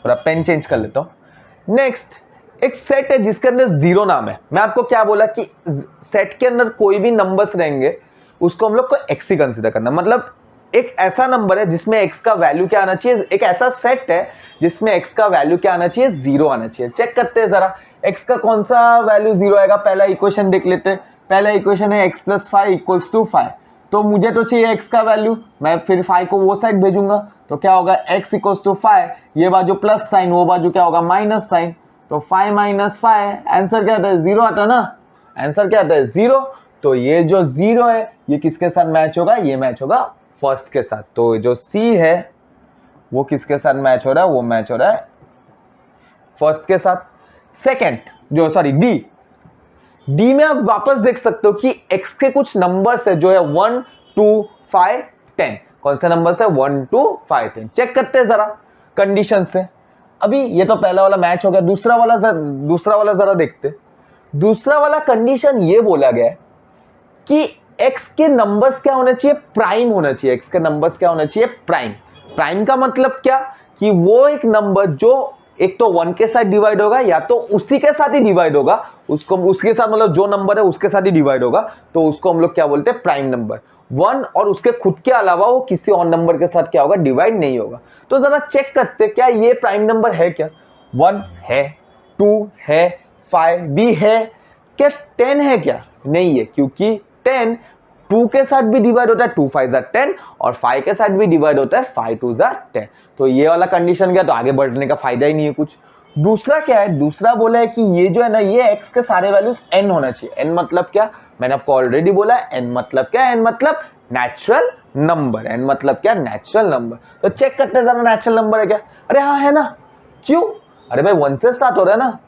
थोड़ा पेन चेंज कर लेता हूं। नेक्स्ट एक सेट है जिसके अंदर 0 नाम है। मैं आपको क्या बोला कि सेट के अंदर कोई भी नंबर्स रहेंगे उसको हम लोग को x ही कंसीडर करना। मतलब एक ऐसा नंबर है जिसमें x का वैल्यू क्या आना चाहिए? एक ऐसा सेट है जिसमें x का वैल्यू क्या आना चाहिए? 0 आना चाहिए। चेक करते हैं जरा, x का कौन सा वैल्यू 0 आएगा? पहला इक्वेशन देख लेते हैं। पहला इक्वेशन है x + 5 = 5। तो मुझे तो चाहिए x का वैल्यू, मैं फिर 5 को वो साइड भेजूंगा। तो क्या होगा? x = 5, ये बाजू प्लस साइन, वो बाजू क्या होगा? Minus sign. तो 5 - 5 आंसर क्या आता है? 0 आता है ना। आंसर क्या आता है? 0। तो ये जो 0 है ये किसके साथ मैच होगा? ये मैच होगा फर्स्ट के साथ। तो जो C है वो किसके साथ मैच हो रहा है? वो मैच हो रहा है फर्स्ट के साथ। सेकंड, जो सॉरी डी में आप वापस देख सकते हो कि x के कुछ नंबर्स है जो है 1 2 5 10। कौन से नंबर है? 1 2 5 10। चेक करते हैं जरा कंडीशन से। अभी ये तो पहला वाला मैच हो गया, दूसरा वाला जरा देखते। दूसरा वाला कंडीशन ये बोला गया है कि x के नंबर्स क्या होना चाहिए? प्राइम होना चाहिए। x के नंबर्स क्या होना चाहिए? प्राइम। प्राइम का मतलब क्या कि वो एक नंबर जो एक तो 1 के साथ डिवाइड होगा या तो उसी के साथ ही डिवाइड होगा, उसको उसके साथ मतलब जो नंबर है उसके साथ ही डिवाइड होगा, तो उसको हम लोग क्या बोलते हैं? Prime number. 1 और उसके खुद के अलावा वो किसी और नंबर के साथ क्या होगा? डिवाइड नहीं होगा। तो जरा चेक करते क्या ये प्राइम नंबर है क्या? 1 है, 2 है, 5 भी है क्या? 10 है क्या? नहीं है, क्योंकि 10 2 के साथ भी डिवाइड होता है, 2 5 ज़ा 10, और 5 के साथ भी डिवाइड होता है, 5 2 ज़ा 10। तो ये वाला कंडीशन गया, तो आगे बढ़ने का फायदा ही नहीं है कुछ। दूसरा क्या है? दूसरा बोला है कि ये जो है ना, ये x के सारे वैल्यूज n होना चाहिए। n मतलब क्या? मैंने आपको ऑलरेडी बोला है। n मतलब क्या? n मतलब नेचुरल नंबर। n मतलब क्या? Natural number. तो चेक करते हैं जरा नेचुरल नंबर है क्या? अरे हाँ है ना। क्यों? अरे भाई 1 से स्टार्ट हो रहा है ना।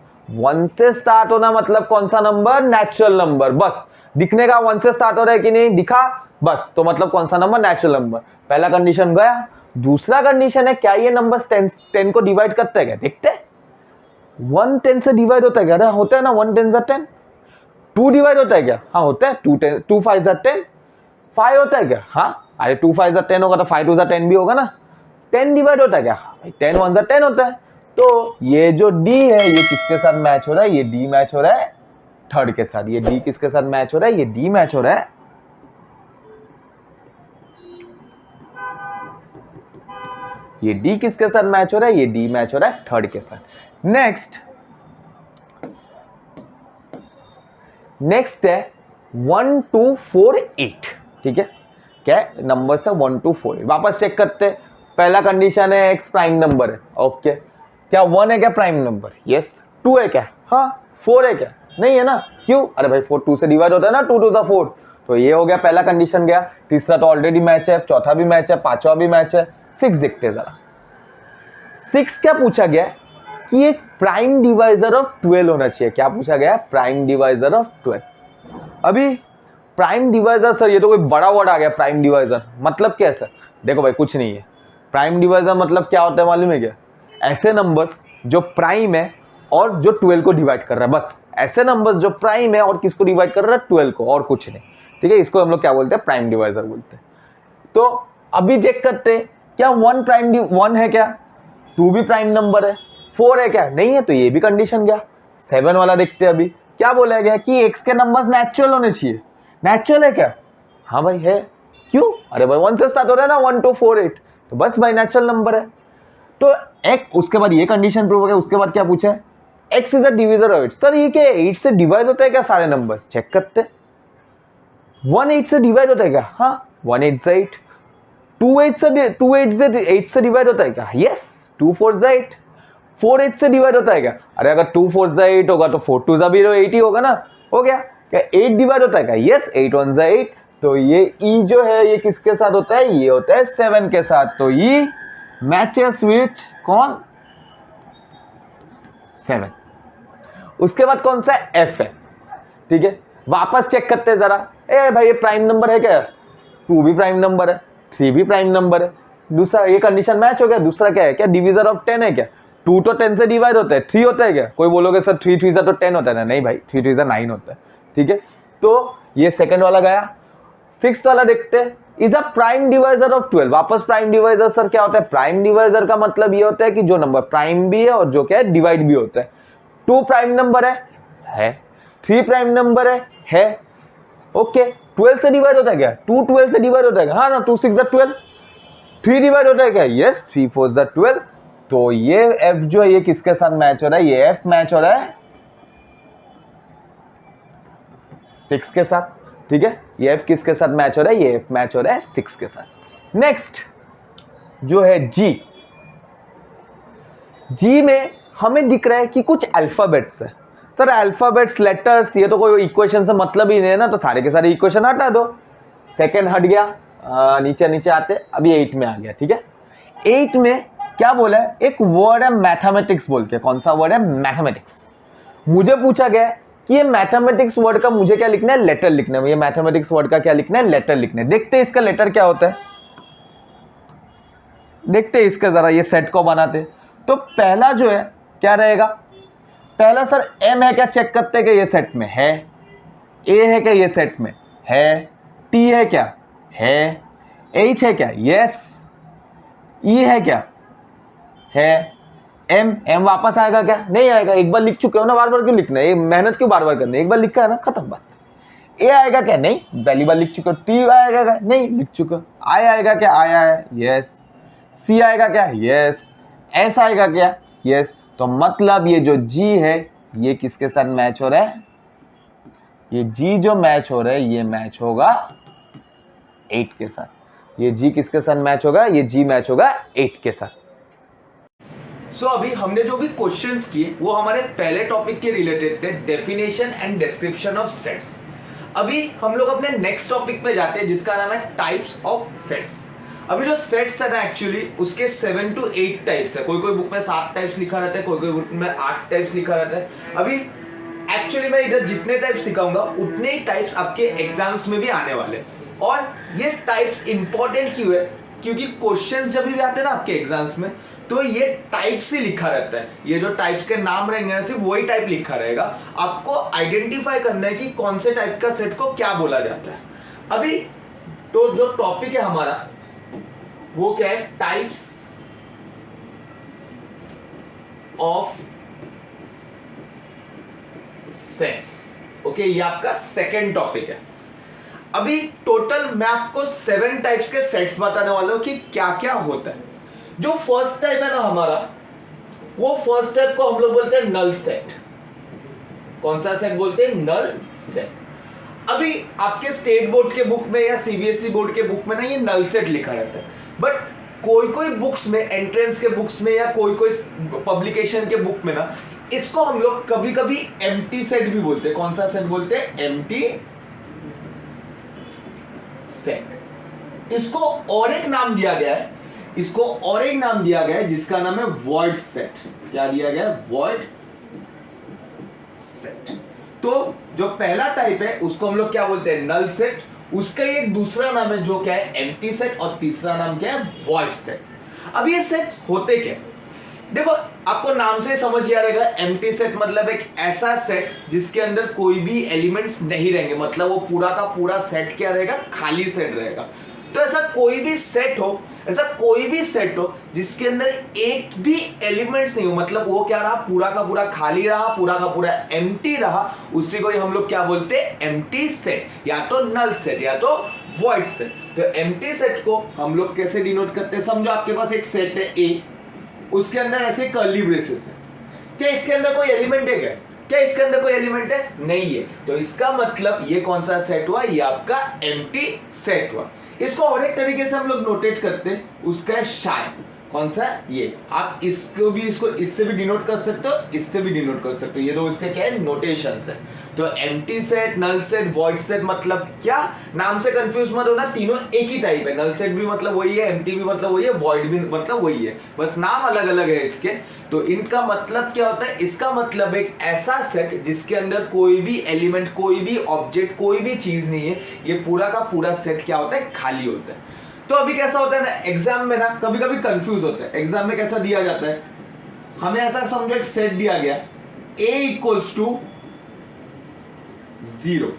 1 से स्टार्ट होना मतलब कौन सा नंबर? Natural number. बस दिखने का 1 से स्टार्ट हो रहा है कि नहीं? दिखा, बस तो मतलब कौन सा नंबर? Natural number. पहला कंडीशन गया। दूसरा कंडीशन है क्या ये नंबर 10 को डिवाइड करते हैं क्या? देखते हैं। 1 10 से डिवाइड होता है क्या? अरे होता है ना। 1 10 ज़ा 10। 2 डिवाइड होता है क्या? हाँ होता है। 2 5 ज़ा 10। 5 होता है क्या? हाँ। अरे 2 5 ज़ा 10 होगा तो 5 2 ज़ा 10 भी होगा ना। 10 डिवाइड होता है क्या? हाँ भाई 10 1 ज़ा 10 होता है। तो ये जो डी है ये किसके साथ मैच हो रहा है? ये डी मैच हो रहा है थर्ड के साथ। ये डी किसके साथ मैच हो रहा है? ये डी मैच हो रहा है, ये डी किसके साथ मैच हो रहा है? ये डी मैच हो रहा है थर्ड के साथ। नेक्स्ट है 1 2 4 8। ठीक है, क्या नंबर है? 1 2 4 8। वापस चेक करते हैं। पहला कंडीशन है x प्राइम नंबर है। ओके, क्या 1 है क्या प्राइम नंबर? यस। 2 है क्या? हाँ। 4 है क्या? नहीं है ना। क्यों? अरे भाई 4 2 से डिवाइड होता है ना, 2 2 ज़ा 4। तो ये हो गया पहला कंडीशन गया। तीसरा तो ऑलरेडी मैच है, चौथा भी मैच है, पांचवा भी मैच है। 6 देखते हैं जरा। 6 क्या पूछा गया कि एक प्राइम डिवाइजर ऑफ 12 होना चाहिए। क्या पूछा गया? Prime divisor of 12। अभी प्राइम डिवाइजर सर, ये तो कोई बड़ा वर्ड आ गया। प्राइम डिवाइजर मतलब क्या है सर? देखो भाई कुछ नहीं है। प्राइम डिवाइजर मतलब क्या होता है मालूम है क्या? ऐसे नंबर्स जो प्राइम है और जो 12 को डिवाइड कर रहा है, बस ऐसे नंबर्स जो प्राइम है और किसको डिवाइड कर रहा है? 12 को, और कुछ नहीं। ठीक है, इसको हम लोग क्या बोलते हैं? प्राइम डिवाइजर बोलते हैं। तो अभी चेक करते हैं क्या 1 है क्या? 2 भी प्राइम नंबर है। 4 है क्या? नहीं है, तो ये भी कंडीशन गया। 7 वाला देखते हैं। अभी क्या बोला गया कि x के नंबर्स नेचुरल होने चाहिए। नेचुरल है क्या? हाँ भाई है। क्यों? अरे भाई 1 से स्टार्ट हो रहा है ना, 1 2 4 8, तो बस भाई नेचुरल नंबर है। तो एक उसके बाद ये कंडीशन प्रूव हो गया। उसके बाद क्या पूछा है? x is a divisor of 8। Sir ये क्या 8 से डिवाइड होता है क्या सारे नंबर्स? चेक करते। 1 8 से डिवाइड होता है क्या? हाँ 1 8 से 8। 2 8 से डिवाइड होता है क्या? यस। 2 4 ज़ा 8। 4 8 से डिवाइड होता है क्या? अरे अगर 2 4 ज़ा 8 होगा तो 4 2 ज़ा भी 8 ही होगा ना। हो गया। क्या 8 डिवाइड होता है क्या? यस। 8 1 ज़ा 8। तो ये ई जो है ये किसके साथ होता है? ये होता है 7 के साथ। तो ई मैचेस विथ कौन? 7। उसके बाद कौन सा एफ है? ठीक है, वापस चेक करते हैं जरा। ए भाई ये प्राइम नंबर है क्या? 2 भी प्राइम नंबर है, 3 भी प्राइम नंबर है। दूसरा ये कंडीशन मैच हो गया। दूसरा क्या है? क्या डिवीजर ऑफ 10 है क्या? 2 तो 10 से डिवाइड होता है। 3 होता है क्या? कोई बोलोगे सर 3 3 तो 10 होता है ना। नहीं भाई 3 3 9 होता है। ठीक है, तो ये सेकंड वाला गया। 6th वाला देखते हैं। Is a prime divisor of 12। वापस प्राइम डिवाइजर सर क्या होता है? प्राइम डिवाइजर का मतलब ये होता है कि जो नंबर प्राइम भी है और जो क्या है डिवाइड भी होता है। 2 प्राइम नंबर है। 3 प्राइम नंबर है। ओके, 12 से डिवाइड होता है क्या? 2 12 से डिवाइड होता है क्या? हाँ ना। 2 6 ज़ा 12। 3 डिवाइड होता है क्या? यस। 3 4 ज़ा 12। तो ये एफ जो है ये किसके साथ मैच हो रहा है? ये एफ मैच हो रहा है 6 के साथ। ठीक है, ये एफ किसके साथ मैच हो रहा है? ये एफ मैच हो रहा है 6 के साथ। नेक्स्ट जो है जी में हमें दिख रहा है कि कुछ अल्फाबेट्स है। सर अल्फाबेट्स लेटर्स ये तो कोई इक्वेशन से मतलब ही नहीं है ना, तो सारे के सारे इक्वेशन हटा दो। सेकंड हट गया। नीचे नीचे आते अभी 8 में आ गया। ठीक है, 8 में क्या बोला है? एक वर्ड है मैथमेटिक्स बोल के। कौन सा वर्ड है? मैथमेटिक्स। मुझे पूछा गया है कि ये मैथमेटिक्स वर्ड का मुझे क्या लिखना है, लेटर लिखना है। ये मैथमेटिक्स वर्ड का क्या लिखना है, लेटर लिखना है। देखते हैं इसका लेटर क्या होता है, देखते हैं इसका जरा ये सेट को बनाते। तो पहला जो है क्या रहेगा, पहला सर एम है क्या चेक करते हैं कि ये सेट में है, ए है क्या ये सेट में है, टी है क्या है, एच है क्या यस, ई है क्या है, एम वापस आएगा क्या नहीं आएगा, एक बार लिख चुके हो ना, बार बार क्यों लिखना है, मेहनत क्यों बार बार करनी है, एक बार लिखा है ना, खत्म बात। ए आएगा क्या नहीं, पहली बार लिख चुके हो। टी आएगा क्या नहीं, लिख चुके हो। आई आएगा क्या, आया है यस। सी आएगा क्या यस। एस आएगा क्या यस। तो मतलब ये जो जी है ये किसके साथ मैच हो रहा है, ये जी जो मैच हो रहा है ये मैच होगा 8 के साथ। ये जी किसके साथ मैच होगा, ये जी मैच होगा 8 के साथ। अभी हमने जो भी क्वेश्चंस किए वो हमारे पहले टॉपिक के रिलेटेड थे, definition and description of sets. अभी हम लोग अपने नेक्स्ट टॉपिक पे जाते हैं जिसका नाम है टाइप्स ऑफ सेट्स। अभी जो सेट्स है ना एक्चुअली उसके 7 to 8 टाइप्स है। कोई कोई बुक में 7 टाइप्स लिखा रहता है, कोई कोई बुक में 8 टाइप्स लिखा रहता है। अभी एक्चुअली मैं इधर जितने टाइप्स सिखाऊंगा उतने ही टाइप्स आपके एग्जाम्स में भी आने वाले। और ये टाइप्स इंपॉर्टेंट क्यों है, क्योंकि क्वेश्चंस जब भी आते हैं ना आपके एग्जाम्स में तो ये टाइप्स ही लिखा रहता है। ये जो टाइप्स के नाम रहेंगे सिर्फ वही टाइप लिखा रहेगा। आपको आइडेंटिफाई करना है कि कौन से टाइप का सेट को क्या बोला जाता है। अभी तो जो टॉपिक है हमारा वो क्या है, टाइप्स ऑफ सेट्स। ओके, ये आपका सेकेंड टॉपिक है। अभी टोटल मैं आपको 7 टाइप्स के सेट्स बताने वाला हूं कि क्या क्या होता है। जो फर्स्ट टाइप है ना हमारा, वो फर्स्ट टाइप को हम लोग बोलते हैं नल सेट। कौन सा सेट बोलते हैं, नल सेट। अभी आपके स्टेट बोर्ड के बुक में या सीबीएसई बोर्ड के बुक में ना ये नल सेट लिखा रहता है, बट कोई कोई बुक्स में, एंट्रेंस के बुक्स में या कोई कोई पब्लिकेशन के बुक में ना इसको हम लोग कभी कभी एम्प्टी सेट भी बोलते हैं। कौन सा सेट बोलते हैं, एम्प्टी सेट। इसको और एक नाम दिया गया है, इसको और एक नाम दिया गया है जिसका नाम है वॉइड सेट। क्या दिया गया है, वॉइड सेट। तो जो पहला टाइप है उसको हम लोग क्या बोलते हैं, नल सेट। उसका एक दूसरा नाम है जो क्या है, एम्प्टी सेट, और तीसरा नाम क्या है, वॉइड सेट। अब ये सेट्स होते क्या, देखो आपको नाम से समझ आ रहेगा। एम्प्टी सेट मतलब एक ऐसा सेट जिसके अंदर कोई भी एलिमेंट्स नहीं रहेंगे, मतलब वो पूरा का पूरा सेट क्या रहेगा, खाली सेट रहेगा। तो ऐसा कोई भी सेट हो, ऐसा कोई भी सेट हो जिसके अंदर एक भी एलिमेंट्स नहीं हो, मतलब वो क्या रहा, पूरा का पूरा खाली रहा, पूरा का पूरा एम्प्टी रहा, उसी को हम लोग क्या बोलते हैं, एम्प्टी सेट, या तो नल सेट या तो वॉइड सेट। तो एम्प्टी सेट को हम लोग कैसे डिनोट करते हैं, समझो आपके पास एक सेट है ए, उसके अंदर ऐसे कर्ली ब्रेसेस है। क्या इसके अंदर कोई एलिमेंट है क्या इसके अंदर कोई एलिमेंट है, नहीं है। तो इसका मतलब ये कौन सा सेट हुआ, ये आपका एम्प्टी सेट हुआ। इसको और एक तरीके से हम लोग नोटेट करते हैं, उसका है शाइन। कौन सा, ये आप इसको भी, इसको इससे भी डिनोट कर सकते हो, इससे भी डिनोट कर सकते हो। ये दो इसके क्या है, नोटेशंस है। तो empty set, null set, void set मतलब क्या, नाम से कंफ्यूज मत होना, तीनों एक ही टाइप है। नल सेट भी मतलब वही है, एम्प्टी भी मतलब वही है, वॉइड भी मतलब वही है, बस नाम अलग अलग है इसके। तो इनका मतलब क्या होता है, इसका मतलब एक ऐसा सेट जिसके अंदर कोई भी एलिमेंट, कोई भी ऑब्जेक्ट, कोई भी चीज नहीं है। ये पूरा का पूरा सेट क्या होता है, खाली होता है। तो अभी कैसा होता है ना, एग्जाम में ना कभी कभी कंफ्यूज होता है। एग्जाम में कैसा दिया जाता है, हमें ऐसा समझो एक सेट दिया गया, a = 0,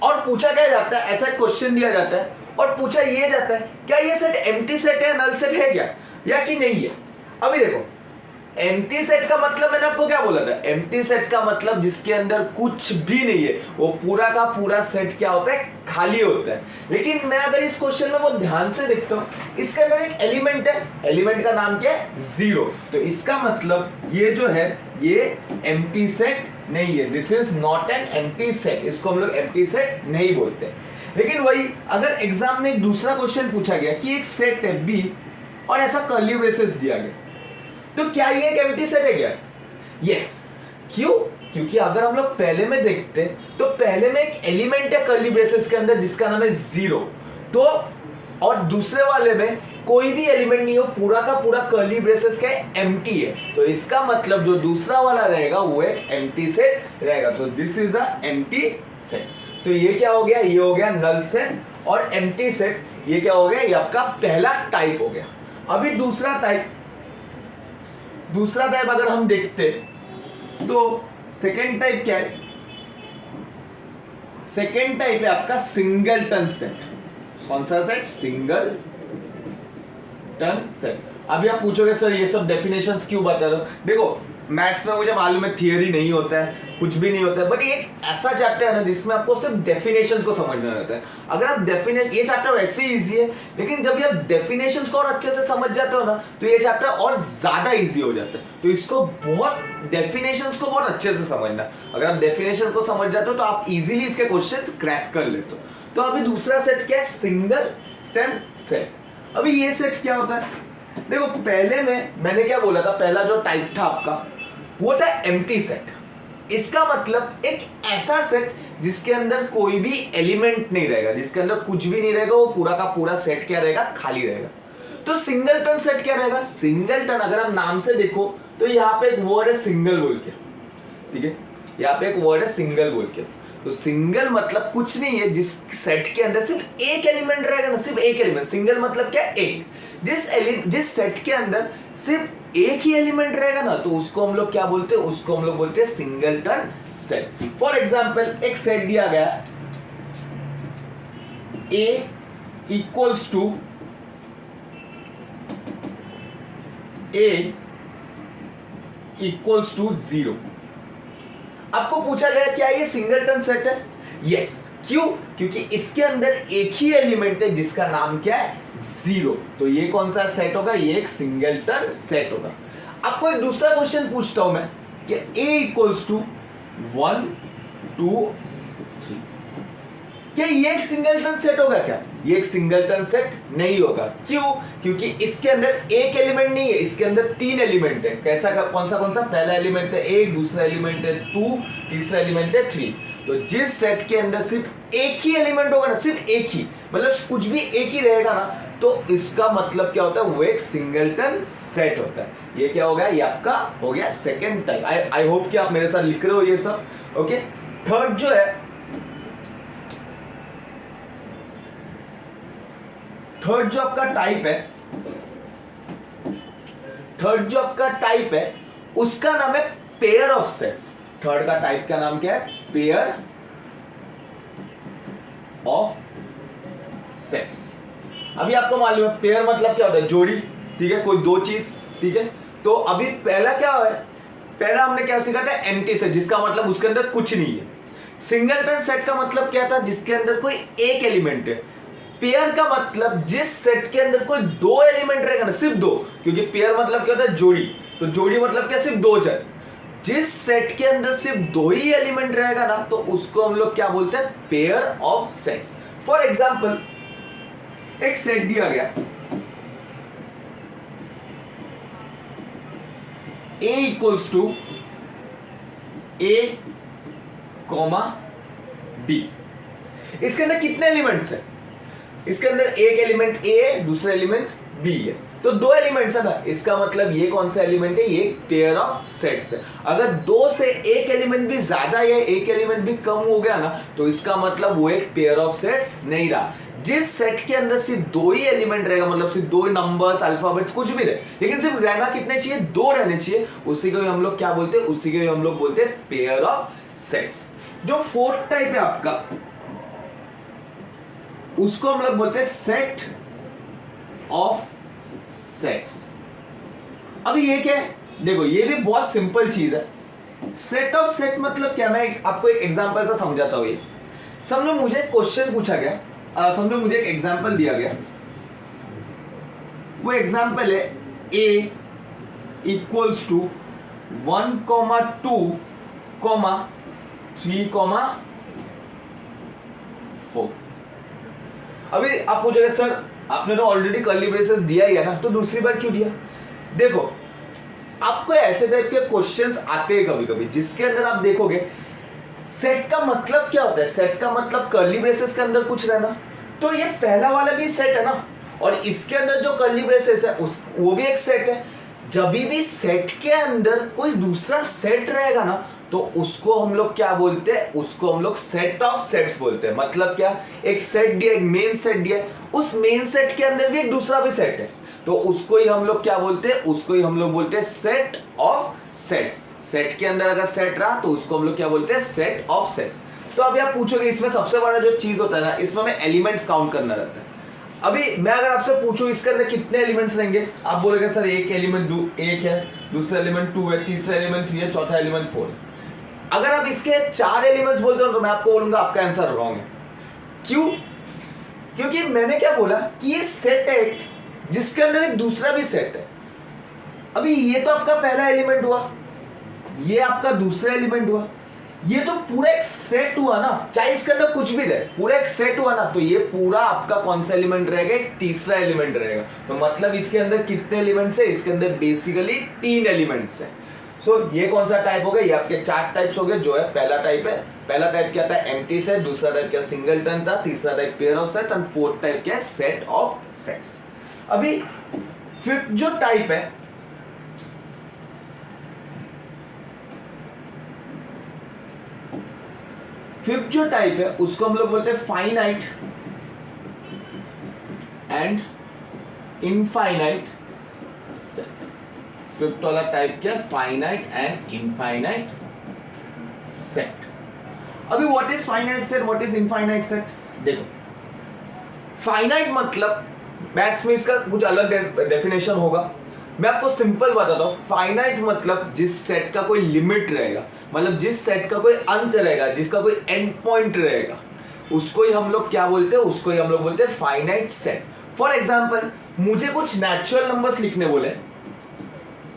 और पूछा क्या जाता है, ऐसा क्वेश्चन दिया जाता है और पूछा ये जाता है क्या ये सेट एम्प्टी सेट है, नल सेट है क्या, या कि नहीं है। अभी देखो एम्प्टी सेट का मतलब मैंने आपको क्या बोला था, एम्प्टी सेट का मतलब जिसके अंदर कुछ भी नहीं है, वो पूरा का पूरा सेट क्या होता है, खाली होता है। लेकिन मैं अगर इस क्वेश्चन में वो ध्यान से देखता हूं, इसके अंदर एक एलिमेंट है, एलिमेंट का नाम क्या है, 0। तो इसका मतलब ये जो है ये एम्प्टी सेट नहीं है, this is not an empty set, इसको हम लोग एम्प्टी सेट नहीं बोलते। लेकिन वही अगर एग्जाम में एक दूसरा क्वेश्चन पूछा गया कि एक सेट है बी और ऐसा कर्ली ब्रेसेस दिया गया, तो क्या ये एक एम्प्टी सेट है क्या, यस। क्यों, क्योंकि अगर हम लोग पहले में देखते तो पहले में एक एलिमेंट है कर्ली ब्रेसेस के अंदर जिसका नाम है 0, तो और दूसरे वाले में कोई भी एलिमेंट नहीं हो, पूरा का पूरा कर्ली ब्रेसेस का एम्प्टी है, तो इसका मतलब जो दूसरा वाला रहेगा वो एक एम्प्टी सेट रहेगा। तो this is a empty set. तो ये क्या हो गया, ये हो गया नल सेट और एम्प्टी सेट। ये क्या हो गया, ये आपका पहला टाइप हो गया। अभी दूसरा टाइप अगर हम देखते तो सेकेंड टाइप क्या है, सेकेंड टाइप है आपका सिंगलटन सेट। कौन सा सेट, सिंगल टन सेट। अभी आप पूछोगे सर ये सब डेफिनेशंस क्यों बता रहे हो, देखो मैथ्स में मुझे मालूम है थियरी नहीं होता है, कुछ भी नहीं होता है, बट ये एक ऐसा चैप्टर है ना जिसमें आपको सिर्फ डेफिनेशंस को समझना रहता है। अगर आप ये चैप्टर वैसे ही इजी है, लेकिन जब आप डेफिनेशंस को और अच्छे से समझ जाते हो ना तो ये चैप्टर और ज्यादा इजी हो जाता है। तो इसको डेफिनेशंस को बहुत अच्छे से समझना। अगर आप डेफिनेशन को समझ जाते हो तो आप इजीली इसके क्वेश्चंस क्रैक कर लेते हो। तो अभी दूसरा सेट क्या है, सिंगलटन सेट। अभी ये सेट क्या होता है, देखो पहले मैंने क्या बोला था, पहला जो टाइप था आपका वो था एम्प्टी सेट। इसका मतलब एक ऐसा सेट जिसके अंदर कोई भी एलिमेंट नहीं रहेगा, जिसके अंदर कुछ भी नहीं रहेगा, वो पूरा का पूरा सेट क्या रहेगा, खाली रहेगा। तो सिंगलटन सेट क्या रहेगा, सिंगलटन अगर आप नाम से देखो तो यहाँ पे एक वर्ड है सिंगल बोल के, ठीक है, यहाँ पे एक वर्ड है सिंगल बोल के। तो सिंगल मतलब कुछ नहीं है, जिस सेट के अंदर सिर्फ एक एलिमेंट रहेगा ना, सिर्फ एक एलिमेंट। सिंगल मतलब क्या, एक। जिस सेट के अंदर सिर्फ एक ही एलिमेंट रहेगा ना तो उसको हम लोग क्या बोलते हैं, उसको हम लोग बोलते हैं सिंगलटन सेट। फॉर एग्जांपल एक सेट दिया गया A equals to equals to 0। आपको पूछा गया क्या ये सिंगलटन सेट है, यस। क्यों, क्योंकि इसके अंदर एक ही एलिमेंट है जिसका नाम क्या है, 0। तो ये कौन सा सेट होगा, ये एक सिंगलटन सेट होगा। आपको एक दूसरा क्वेश्चन पूछता हूं मैं कि A इक्वल्स टू 1 2 3, क्या ये एक सिंगलटन सेट होगा क्या, ये एक सिंगलटन सेट नहीं होगा। क्यों, क्योंकि इसके अंदर एक एलिमेंट नहीं है, इसके अंदर 3 एलिमेंट है। कैसा कौन सा पहला एलिमेंट है 1, दूसरा एलिमेंट है 2, तीसरा एलिमेंट है 3। तो जिस सेट के अंदर सिर्फ एक ही एलिमेंट होगा ना, सिर्फ एक ही, मतलब कुछ भी एक ही रहेगा ना, तो इसका मतलब क्या होता है, वो एक सिंगलटन सेट होता है। ये क्या हो गया, ये आपका हो गया सेकेंड टाइप। आई होप कि आप मेरे साथ लिख रहे हो ये सब, ओके। थर्ड जो है, थर्ड जो आपका टाइप है, उसका नाम है पेयर ऑफ सेट्स। थर्ड का टाइप का नाम क्या है, पेयर ऑफ सेट्स। अभी आपको मालूम है पेयर मतलब क्या होता है, जोड़ी, ठीक है, कोई दो चीज, ठीक है। तो अभी पहला क्या है, पहला हमने क्या सीखा था, एम्प्टी सेट, जिसका मतलब उसके अंदर कुछ नहीं है। सिंगलटन सेट का मतलब क्या था, जिसके अंदर कोई एक एलिमेंट है। पेयर का मतलब जिस सेट के अंदर कोई दो एलिमेंट रहेगा ना, सिर्फ दो, क्योंकि पेयर मतलब क्या होता है, जोड़ी। तो जोड़ी मतलब क्या, सिर्फ दो चर। जिस सेट के अंदर सिर्फ दो ही एलिमेंट रहेगा ना तो उसको हम लोग क्या बोलते हैं, pair of sets. For example एक सेट दिया गया A equals to A, B। इसके अंदर कितने एलिमेंट्स है, इसके अंदर एक एलिमेंट A है, दूसरा एलिमेंट B है, तो दो एलिमेंट्स है ना। इसका मतलब ये कौन सा एलिमेंट है, ये पेयर ऑफ सेट्स है। अगर दो से एक एलिमेंट भी ज्यादा या एक एलिमेंट भी कम हो गया ना तो इसका मतलब वो एक पेयर ऑफ सेट्स नहीं रहा। जिस सेट के अंदर सिर्फ दो ही एलिमेंट रहेगा, मतलब सिर्फ दो नंबर्स, अल्फाबेट्स, कुछ भी रहे, लेकिन सिर्फ रहना कितने चाहिए, दो रहने चाहिए, उसी को हम लोग क्या बोलते हैं, उसी को हम लोग बोलते हैं पेयर ऑफ सेट्स। जो फोर्थ टाइप है आपका, उसको हम लोग बोलते हैं सेट ऑफ सेट्स। अभी ये क्या है, देखो ये भी बहुत सिंपल चीज है। सेट ऑफ सेट मतलब क्या, मैं आपको एक एग्जांपल से समझाता हूं। ये समझो मुझे क्वेश्चन पूछा गया, समझो मुझे एक एग्जांपल दिया गया। वो एग्जांपल है A इक्वल्स टू 1, 2, 3, 4। अभी आप पूछोगे सर आपने तो ऑलरेडी कर्ली ब्रेसेस दिया ही है ना, तो दूसरी बार क्यों दिया। देखो आपको ऐसे टाइप के क्वेश्चंस आते हैं कभी कभी, जिसके अंदर आप देखोगे सेट का मतलब क्या होता है, सेट का मतलब कर्ली ब्रेसेस के अंदर कुछ रहना। तो ये पहला वाला भी सेट है ना, और इसके अंदर जो कर्ली ब्रेसेस है उस वो भी एक सेट है। जब भी सेट के अंदर कोई दूसरा सेट रहेगा ना तो उसको हम लोग क्या बोलते हैं, उसको हम लोग सेट ऑफ सेट्स बोलते हैं। मतलब क्या, एक सेट दिया, एक मेन सेट दिया है, उस मेन सेट के अंदर भी एक दूसरा भी सेट है, तो उसको ही हम लोग क्या बोलते हैं, उसको ही हम लोग बोलते हैं सेट ऑफ सेट्स। सेट के अंदर अगर सेट रहा तो उसको हम लोग क्या बोलते हैं, सेट ऑफ सेट्स। तो अभी आप पूछोगे इसमें सबसे बड़ा जो चीज होता है ना, इसमें हमें एलिमेंट्स काउंट करना रहता है। अभी मैं अगर आपसे पूछूं इसके अंदर कितने एलिमेंट्स रहेंगे, आप बोलेंगे सर एक एलिमेंट एक है, दूसरा एलिमेंट 2 है, तीसरा एलिमेंट 3 है, चौथा एलिमेंट 4 है। अगर आप इसके 4 एलिमेंट्स बोलते हो तो मैं आपको बोलूंगा आपका आंसर रॉन्ग है। क्यों? क्योंकि मैंने क्या बोला कि ये सेट है एक, जिसके अंदर एक दूसरा भी सेट है। अभी ये तो आपका पहला एलिमेंट हुआ, ये आपका दूसरा एलिमेंट हुआ, ये तो पूरा एक सेट हुआ ना, चाहे इसके अंदर कुछ भी रहे, पूरा एक सेट हुआ ना, तो ये पूरा आपका कौन सा एलिमेंट रहेगा, एक तीसरा एलिमेंट रहेगा। तो मतलब इसके अंदर कितने एलिमेंट्स है, इसके अंदर बेसिकली 3 एलिमेंट्स है। सो ये कौन सा टाइप हो गया, ये आपके 4 टाइप्स हो गए। जो है पहला टाइप है, पहला टाइप क्या था, एम्प्टी सेट, दूसरा टाइप क्या सिंगलटन था, तीसरा type pair of sets and fourth type क्या है, सेट ऑफ सेट्स। अभी फिफ्थ जो टाइप है, फिफ्थ जो टाइप है उसको हम लोग बोलते हैं finite and infinite set. Fifth वाला टाइप क्या है, फाइनाइट एंड इनफाइनाइट सेट। अभी what is finite set, what is infinite set? देखो, फाइनाइट मतलब मैथ्स में इसका कुछ अलग डेफिनेशन होगा, मैं आपको सिंपल बताता हूं। फाइनाइट मतलब जिस सेट का कोई लिमिट रहेगा, मतलब जिस सेट का कोई अंत रहेगा, जिसका कोई एंड पॉइंट रहेगा, उसको ही हम लोग क्या बोलते हैं, उसको ही हम लोग बोलते हैं फाइनाइट सेट। फॉर एग्जांपल, मुझे कुछ नेचुरल नंबर्स लिखने बोले,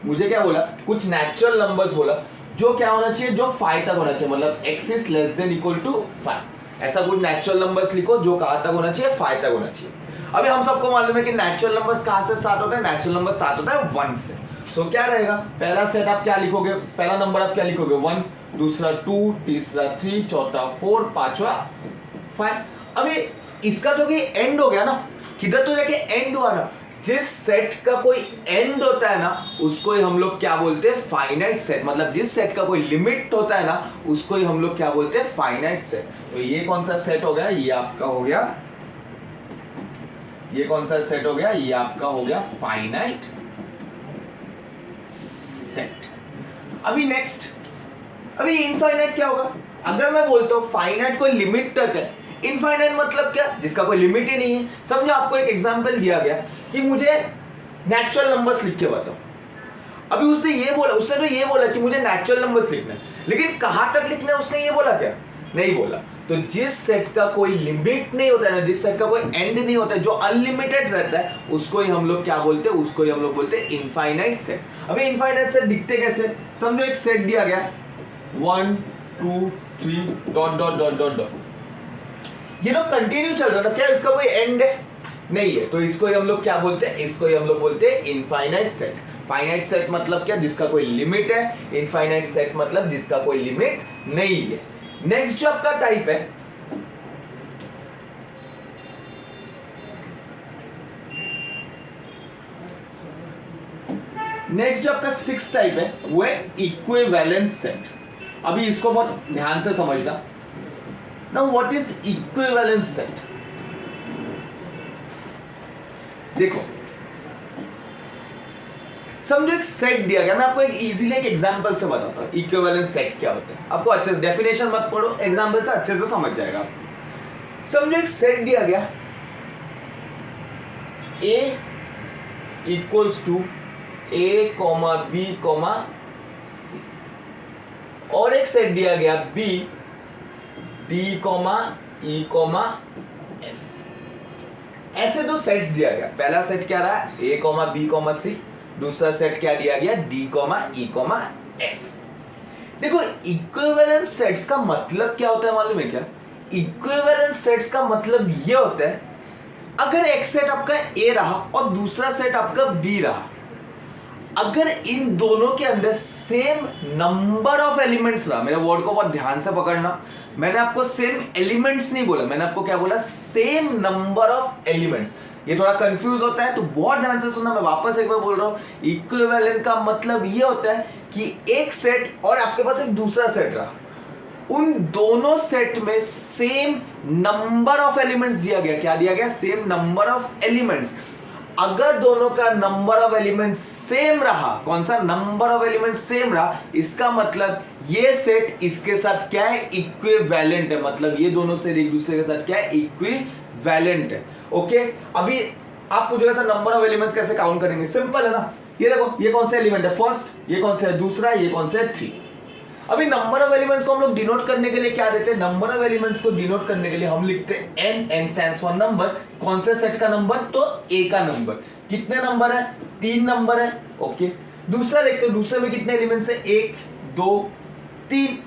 मुझे क्या बोला, कुछ नेचुरल नंबर्स बोला जो क्या होना चाहिए, जो 5 तक होना चाहिए, मतलब x is less than equal to 5। ऐसा कुछ नेचुरल नंबर्स लिखो जो कहां तक होना चाहिए, 5 तक होना चाहिए। अभी हम सबको मालूम है कि नेचुरल नंबर्स कहां से स्टार्ट होता है, नेचुरल नंबर स्टार्ट होता है 1 से। सो क्या रहेगा, पहला सेट आप क्या लिखोगे, पहला नंबर आप क्या लिखोगे 1, दूसरा 2, तीसरा 3, चौथा 4, पांचवा 5। अभी इसका तो कि एंड हो गया ना, किधर तो जाके एंड हुआ ना, जिस सेट का कोई एंड होता है ना उसको ही हम लोग क्या बोलते हैं, फाइनाइट सेट। मतलब जिस सेट का कोई लिमिट होता है ना उसको ही हम लोग क्या बोलते हैं, फाइनाइट सेट। तो ये कौन सा सेट हो गया, ये आपका हो गया, ये कौन सा सेट हो गया, ये आपका हो गया फाइनाइट सेट। अभी नेक्स्ट, अभी इनफाइनाइट क्या होगा, अगर मैं बोलता हूं फाइनाइट कोई लिमिट तक है, इनफाइनाइट मतलब क्या, जिसका कोई लिमिट ही नहीं है। समझो आपको एक एग्जांपल दिया गया कि मुझे नेचुरल नंबर्स लिख के बताओ। अभी उसने ये बोला, उसने तो ये बोला कि मुझे नेचुरल नंबर्स लिखना है, लेकिन कहां तक लिखना है उसने ये बोला क्या, नहीं बोला। तो जिस सेट का कोई लिमिट नहीं होता है ना, जिस सेट का कोई एंड नहीं होता है, जो अनलिमिटेड रहता है, उसको ही हम लोग क्या बोलते हैं, उसको ही हम लोग बोलते हैं इनफाइनाइट सेट। अभी इनफाइनाइट सेट दिखते कैसे, समझो एक सेट दिया गया 1 2 3 dot dot dot dot dot, ये लोग कंटिन्यू चल रहा है, क्या इसका कोई एंड है, नहीं है। तो इसको ही हम लोग क्या बोलते हैं, इसको ही हम लोग बोलते हैं इनफाइनाइट सेट। फाइनाइट सेट मतलब क्या, जिसका कोई लिमिट है, इनफाइनाइट सेट मतलब जिसका कोई लिमिट नहीं है। नेक्स्ट जो आपका टाइप है, नेक्स्ट जो आपका 6th टाइप है वो है इक्विवेलेंट सेट। अभी इसको बहुत ध्यान से समझना। Now what is equivalent set, देखो समझो एक सेट दिया गया, मैं आपको एक इजीली एक एग्जांपल से बताता हूं इक्विवेलेंट सेट क्या होता है। आपको अच्छे से डेफिनेशन मत पढ़ो, एग्जांपल से अच्छे से समझ जाएगा आप। समझो एक सेट दिया गया a equals to a, b, c, और एक सेट दिया गया b d, e, f। ऐसे दो सेट्स दिया गया, पहला सेट क्या रहा, a, b, c, दूसरा सेट क्या दिया गया, d, e, f। देखो इक्विवेलेंट सेट्स का मतलब क्या होता है मालूम है क्या, इक्विवेलेंट सेट्स का मतलब ये होता है अगर एक सेट आपका a रहा और दूसरा सेट आपका b रहा, अगर इन दोनों के अंदर सेम नंबर ऑफ एलिमेंट्स रहा, मेरे वर्ड को बहुत ध्यान से पकड़ना, मैंने आपको सेम एलिमेंट्स नहीं बोला, मैंने आपको क्या बोला, सेम नंबर ऑफ एलिमेंट्स। ये थोड़ा कंफ्यूज होता है तो बहुत ध्यान से सुनना, मैं वापस एक बार बोल रहा हूँ। इक्विवेलेंट का मतलब ये होता है कि एक सेट और आपके पास एक दूसरा सेट रहा, उन दोनों सेट में सेम नंबर ऑफ एलिमेंट्स दिया गया। क्या दिया गया? Same number of elements. अगर दोनों का नंबर ऑफ एलिमेंट्स सेम रहा, कौन सा नंबर ऑफ एलिमेंट्स सेम रहा, इसका मतलब ये सेट इसके साथ क्या है? इक्विवेलेंट है। मतलब ये दोनों सेट एक दूसरे के साथ क्या है? इक्विवेलेंट है। ओके, अभी आप पूछोगे सर नंबर ऑफ एलिमेंट्स कैसे काउंट करेंगे? सिंपल है ना, ये देखो, ये कौन सा एलिमेंट है? फर्स्ट। ये कौन सा है? दूसरा। ये कौन सा है? 3। अभी नंबर ऑफ एलिमेंट्स को हम लोग डिनोट करने के लिए क्या देते हैं? नंबर ऑफ एलिमेंट्स को डिनोट करने के लिए हम लिखते हैं n। n stands for number. कौन से सेट का नंबर? तो a का नंबर। कितने नंबर है? 3 नंबर है। ओके, दूसरा देखते हैं, दूसरे में कितने एलिमेंट्स है? 1 2 3।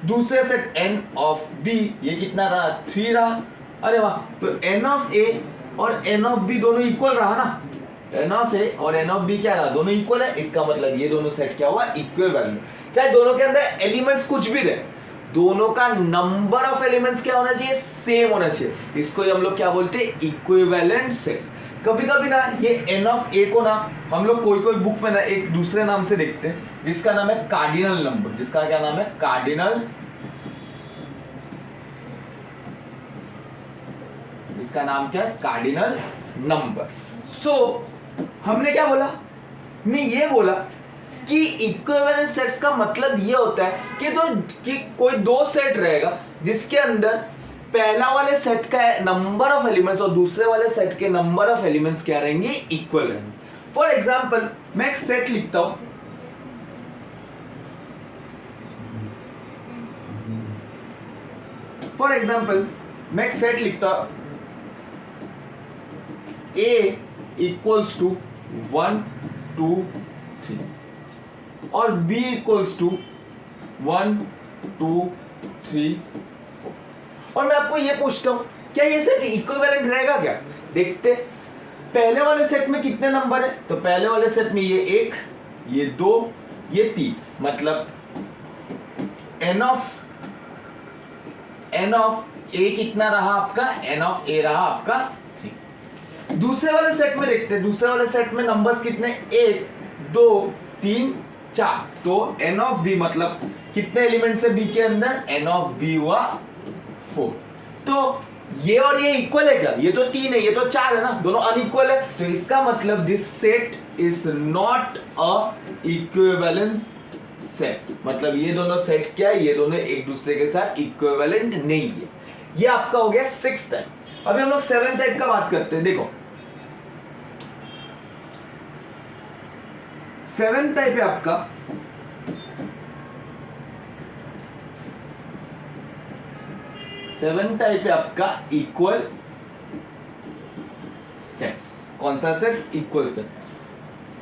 दूसरे सेट n ऑफ b, ये कितना रहा? 3 रहा। अरे वाह, तो n ऑफ a और n ऑफ b दोनों इक्वल रहा ना। n ऑफ a और n ऑफ b क्या रहा? दोनों इक्वल है। इसका मतलब ये दोनों सेट क्या हुआ? इक्विवेलेंट। चाहे दोनों के अंदर एलिमेंट्स कुछ भी रहे, दोनों का नंबर ऑफ एलिमेंट्स क्या होना चाहिए? सेम होना चाहिए। इसको हम लोग क्या बोलते हैं? Equivalent sets. कभी कभी ना ये n ऑफ a को ना हम लोग कोई कोई बुक में ना एक दूसरे नाम से देखते हैं, जिसका नाम है कार्डिनल नंबर। जिसका क्या नाम है? कार्डिनल। इसका नाम क्या है? Cardinal number. सो हमने क्या बोला? हमने ये बोला कि इक्विवेलेंट सेट्स का मतलब ये होता है कि कोई दो सेट रहेगा जिसके अंदर पहला वाले सेट का नंबर ऑफ एलिमेंट्स और दूसरे वाले सेट के नंबर ऑफ एलिमेंट्स क्या रहेंगे? इक्वल रहेंगे। फॉर एग्जांपल मैं एक सेट लिखता हूं, A इक्वल्स टू 1 2 3 और B इक्वल्स टू 1 2 3 4। और मैं आपको ये पूछता हूं, क्या ये सेट इक्विवेलेंट रहेगा क्या? देखते, पहले वाले सेट में कितने नंबर है? तो पहले वाले सेट में ये 1, ये 2, ये 3। मतलब n ऑफ a कितना रहा आपका? n ऑफ a रहा आपका 3। दूसरे वाले सेट में देखते हैं, दूसरे वाले सेट में नंबर्स कितने? 1 2 3 4। तो n ऑफ b मतलब कितने एलिमेंट्स है b के अंदर? n ऑफ b हुआ 4। तो ये और ये इक्वल है क्या? ये तो 3 है, ये तो 4 है ना, दोनों अनइक्वल है। तो इसका मतलब this set is not a equivalence set. मतलब ये दोनों सेट क्या है? ये दोनों एक दूसरे के साथ इक्विवेलेंट नहीं है। ये आपका हो गया 6th टाइप। अभी हम लोग 7th टाइप का बात करते हैं। देखो 7th टाइप है आपका इक्वल सेट्स। कौन सा सेट्स? Equal set.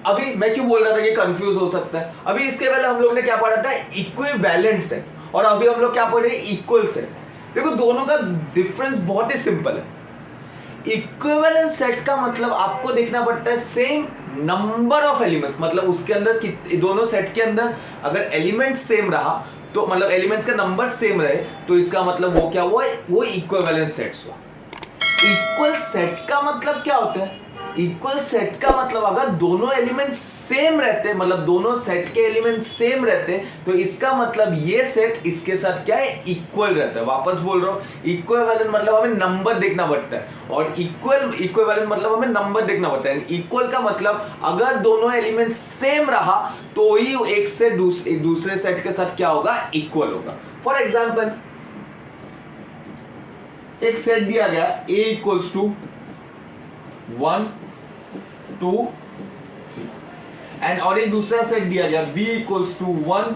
अभी मैं क्यों बोल रहा था कि कंफ्यूज हो सकता है? अभी इसके पहले हम लोग ने क्या पढ़ा था? Equivalent set. और अभी हम लोग क्या पढ़ रहे हैं? Equal set. देखो दोनों का डिफरेंस बहुत ही सिंपल है। इक्विवेलेंट सेट का मतलब आपको देखना पड़ता है सेम नंबर ऑफ एलिमेंट्स। मतलब उसके अंदर दोनों सेट के अंदर अगर एलिमेंट्स सेम रहा, तो मतलब एलिमेंट्स का नंबर सेम रहे, तो इसका मतलब वो क्या हुआ? वो इक्विवेलेंट सेट्स हुआ। इक्वल सेट का मतलब क्या होता है? इक्वल सेट का मतलब अगर दोनों एलिमेंट सेम रहते, मतलब दोनों सेट के एलिमेंट सेम रहते, तो इसका मतलब ये सेट इसके साथ क्या है? इक्वल रहता है। वापस बोल रहा हूं, इक्विवेलेंट मतलब हमें नंबर देखना पड़ता है, और इक्विवेलेंट मतलब हमें नंबर देखना पड़ता है। इक्वल का मतलब अगर दोनों एलिमेंट सेम रहा तो ही एक से दूसरे सेट के साथ क्या होगा? इक्वल होगा। फॉर एग्जाम्पल एक सेट दिया गया a इक्वल्स टू 1 2 3 एंड और एक दूसरा सेट दिया गया b इक्वल्स टू 1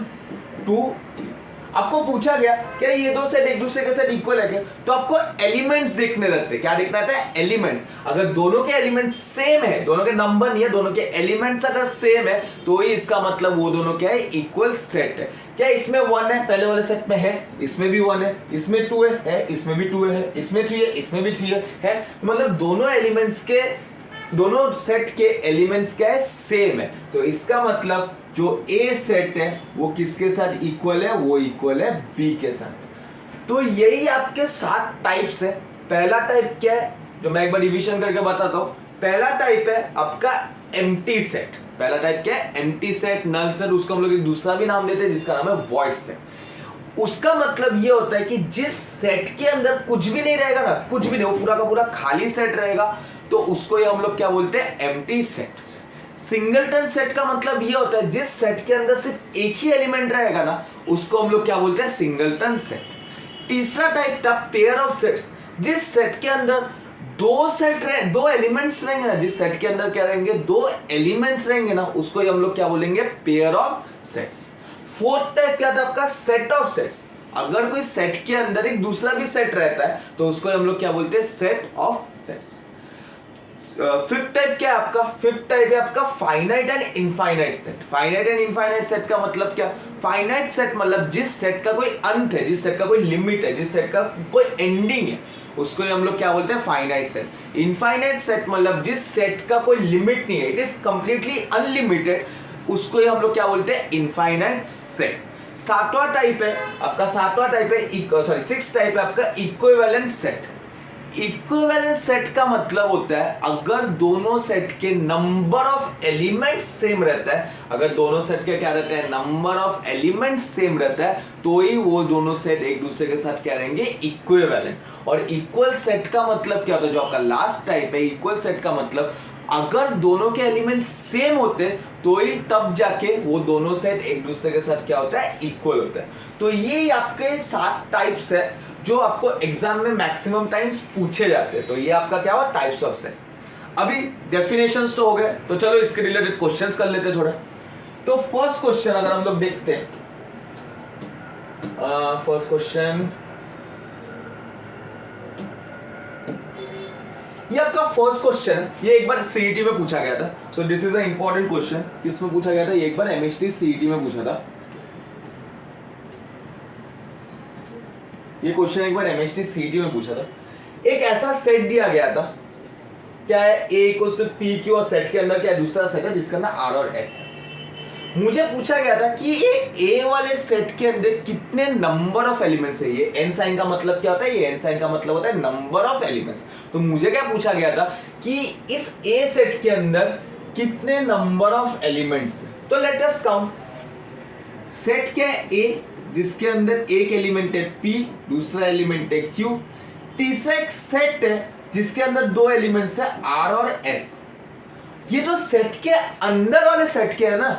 2 3। आपको पूछा गया क्या ये दो सेट एक दूसरे के साथ इक्वल है क्या? तो आपको एलिमेंट्स देखने रहते हैं। क्या देखना रहता है? एलिमेंट्स। अगर दोनों के एलिमेंट्स सेम है, दोनों के नंबर नहीं है, दोनों के एलिमेंट्स अगर सेम है, तो ही इसका मतलब वो दोनों क्या है? इक्वल सेट है। क्या इसमें 1 है? पहले वाले सेट में है, इसमें भी 1 है, इसमें 2 है, इसमें भी 2 है, इसमें 3 है, इसमें भी 3 है। मतलब दोनों सेट के एलिमेंट्स क्या है? सेम है। तो इसका मतलब जो A सेट है वो किसके साथ इक्वल है? वो इक्वल है B के साथ। तो यही आपके 7 टाइप्स है। पहला टाइप क्या है? जो मैं एक बार रिवीजन करके बताता हूँ। पहला टाइप है आपका एम्प्टी सेट। पहला टाइप क्या है? एम्प्टी सेट, नल सेट, उसको हम लोग एक दूसरा भी नाम देते हैं जिसका नाम है वॉइड सेट। उसका मतलब ये होता है कि जिस सेट के अंदर कुछ भी नहीं रहेगा ना, कुछ भी नहीं, वो पूरा का पूरा खाली सेट रहेगा, तो उसको ये हम लोग क्या बोलते हैं? Empty set. सिंगलटन सेट का मतलब ये होता है जिस सेट के अंदर सिर्फ एक ही एलिमेंट रहेगा ना, उसको हम लोग क्या बोलते हैं? Singleton set. तीसरा टाइप था पेयर ऑफ सेट्स। जिस सेट के अंदर दो एलिमेंट्स रहेंगे ना, जिस सेट के अंदर क्या रहेंगे? दो एलिमेंट्स रहेंगे ना, उसको हम लोग क्या बोलेंगे? Pair of sets. Fourth type क्या था आपका? Set of sets. अगर कोई सेट के अंदर एक दूसरा भी सेट रहता है तो उसको हम लोग क्या बोलते हैं? Set of sets. Fifth type क्या है आपका? फिफ्थ टाइप है आपका finite and infinite set. Finite and infinite set का मतलब क्या? फाइनाइट सेट मतलब जिस सेट का कोई अंत है, जिस सेट का कोई लिमिट है, जिस सेट का कोई एंडिंग है, उसको हम लोग क्या बोलते हैं? Finite set. इनफाइनाइट सेट मतलब जिस सेट का कोई लिमिट नहीं है, इट इज कंप्लीटली अनलिमिटेड, उसको हम लोग क्या बोलते हैं? Infinite set. सातवां टाइप है आपका, सिक्स टाइप है आपका इक्विवेलेंट सेट। इक्विवेलेंट सेट का मतलब होता है अगर दोनों सेट के नंबर ऑफ एलिमेंट्स सेम रहता है, अगर दोनों सेट के क्या रहते हैं? नंबर ऑफ एलिमेंट्स सेम रहता है, तो ही वो दोनों सेट एक दूसरे के साथ क्या रहेंगे? इक्विवेलेंट। और इक्वल सेट का मतलब क्या होता है? जो आपका लास्ट टाइप है इक्वल सेट का मतलब अगर दोनों के एलिमेंट्स सेम होते तो ही तब जाके वो दोनों सेट एक दूसरे के साथ क्या होता है? इक्वल होता है। तो ये आपके 7 टाइप्स है जो आपको एग्जाम में मैक्सिमम टाइम्स पूछे जाते हैं। तो ये आपका क्या हुआ? Types of sets. अभी डेफिनेशंस तो हो गए, तो चलो इसके रिलेटेड क्वेश्चंस कर लेते हैं थोड़ा। तो फर्स्ट क्वेश्चन अगर हम लोग देखते हैं, फर्स्ट क्वेश्चन ये आपका फर्स्ट क्वेश्चन, ये एक बार सीईटी में पूछा गया था। So this is a important question. किसमें पूछा गया था? ये एक बार एमएचटी सीईटी में पूछा था। ये क्वेश्चन एक बार एमएचटी सीईटी में पूछा था। एक ऐसा सेट दिया गया था, क्या है? ए इक्वल्स टू पी क्यू, और सेट के अंदर क्या है? दूसरा सेट है जिसका नाम आर और एस। मुझे पूछा गया था कि ये ए वाले सेट के अंदर कितने नंबर ऑफ एलिमेंट्स है। ये एन साइन का मतलब क्या होता है? ये एन साइन का मतलब होता है नंबर ऑफ एलिमेंट्स। तो मुझे क्या पूछा गया था कि इस ए सेट के अंदर कितने नंबर ऑफ एलिमेंट्स है। तो लेट अस काउंट। सेट क्या है? ए, जिसके अंदर एक एलिमेंट है पी, दूसरा एलिमेंट है क्यू, तीसरा एक सेट है जिसके अंदर दो एलिमेंट्स है आर और एस। ये तो सेट के अंदर वाले सेट के है ना,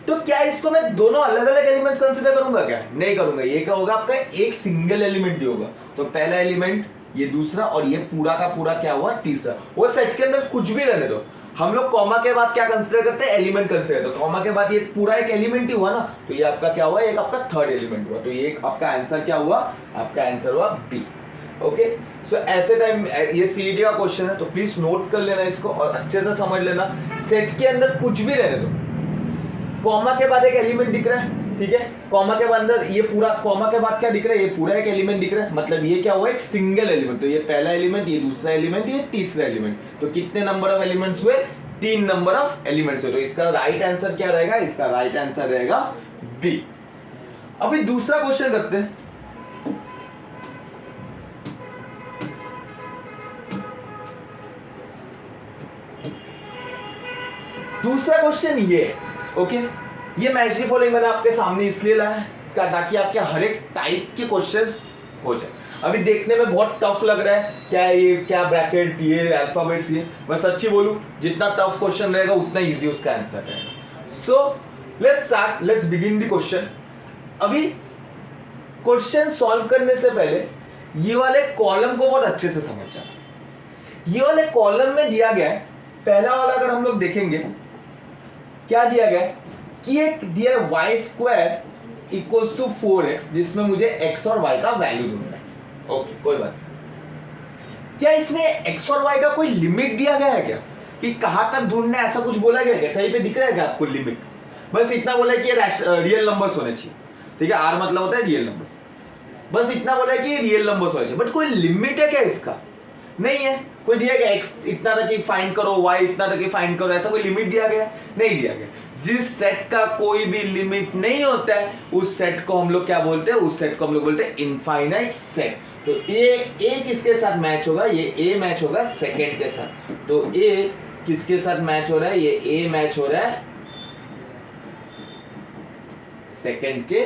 तो क्या इसको मैं दोनों अलग अलग एलिमेंट्स कंसीडर करूंगा? क्या नहीं करूंगा। ये क्या होगा आपका? एक सिंगल एलिमेंट ही होगा। तो पहला एलिमेंट, ये दूसरा, और ये पूरा का पूरा क्या हुआ? तीसरा। वो सेट के अंदर कुछ भी रहने दो, हम लोग कॉमा के बाद क्या कंसीडर करते हैं? Element consider. तो कॉमा के बाद ये पूरा एक एलिमेंट ही हुआ ना, तो ये आपका क्या हुआ? एक आपका थर्ड एलिमेंट हुआ। तो ये आपका आंसर क्या हुआ? आपका आंसर हुआ बी। ओके, सो ऐसे टाइम ये सीईटी का क्वेश्चन है, तो प्लीज नोट कर लेना इसको और अच्छे से समझ लेना। सेट के अंदर कुछ भी रहने दो, कॉमा के बाद एक एलिमेंट दिख रहा है, ठीक है? कॉमा के बाद अंदर ये पूरा, कॉमा के बाद क्या दिख रहा है? ये पूरा एक एलिमेंट दिख रहा है, मतलब ये क्या हुआ? एक सिंगल एलिमेंट। तो ये पहला एलिमेंट, ये दूसरा एलिमेंट, ये तीसरा एलिमेंट। तो कितने नंबर ऑफ एलिमेंट्स हुए? 3 नंबर ऑफ एलिमेंट्स हुए। तो इसका राइट आंसर क्या रहेगा? इसका राइट आंसर रहेगा बी। अभी दूसरा क्वेश्चन करते हैं। दूसरा क्वेश्चन ये, ओके, ये मैच दी फॉलोइंग मैंने आपके सामने इसलिए लाया ताकि आपके हर एक टाइप के क्वेश्चंस हो जाए। अभी देखने में बहुत टफ लग रहा है, क्या ये, क्या ब्रैकेट, ये अल्फाबेट्स, ये बस सच्ची बोलूं जितना टफ क्वेश्चन रहेगा उतना इजी उसका आंसर रहेगा। So let's start, let's begin the question. अभी क्वेश्चन सॉल्व करने से पहले ये वाले कॉलम को बहुत अच्छे से समझ जाना। ये वाले कॉलम में दिया गया है, पहला वाला अगर हम लोग देखेंगे क्या दिया गया है कि एक दिया है Y square equals to 4x, जिसमें मुझे x और y का वैल्यू ढूंढना है। ओके, कोई बात नहीं। क्या इसमें x और y का कोई लिमिट दिया गया है क्या? कि कहां तक ढूंढना है, ऐसा कुछ बोला गया क्या? कहीं पे दिख रहा है क्या आपको लिमिट? बस इतना बोला है कि रियल नंबर्स होने चाहिए, ठीक है? r मतलब होता है रियल नंबर्स। बस इतना बोला है कि रियल नंबर्स होने चाहिए, बट कोई लिमिट है क्या इसका? नहीं है। कोई दिया गया x इतना तक ही फाइंड करो, y इतना तक ही फाइंड करो, ऐसा कोई लिमिट दिया गया? नहीं दिया गया। जिस सेट का कोई भी लिमिट नहीं होता है उस सेट को हम लोग क्या बोलते हैं, उस सेट को हम लोग बोलते हैं इनफाइनाइट सेट। तो ए किसके साथ मैच होगा, ये ए मैच होगा सेकंड के साथ। तो ए किसके साथ मैच हो रहा है, ये ए मैच हो रहा है सेकंड के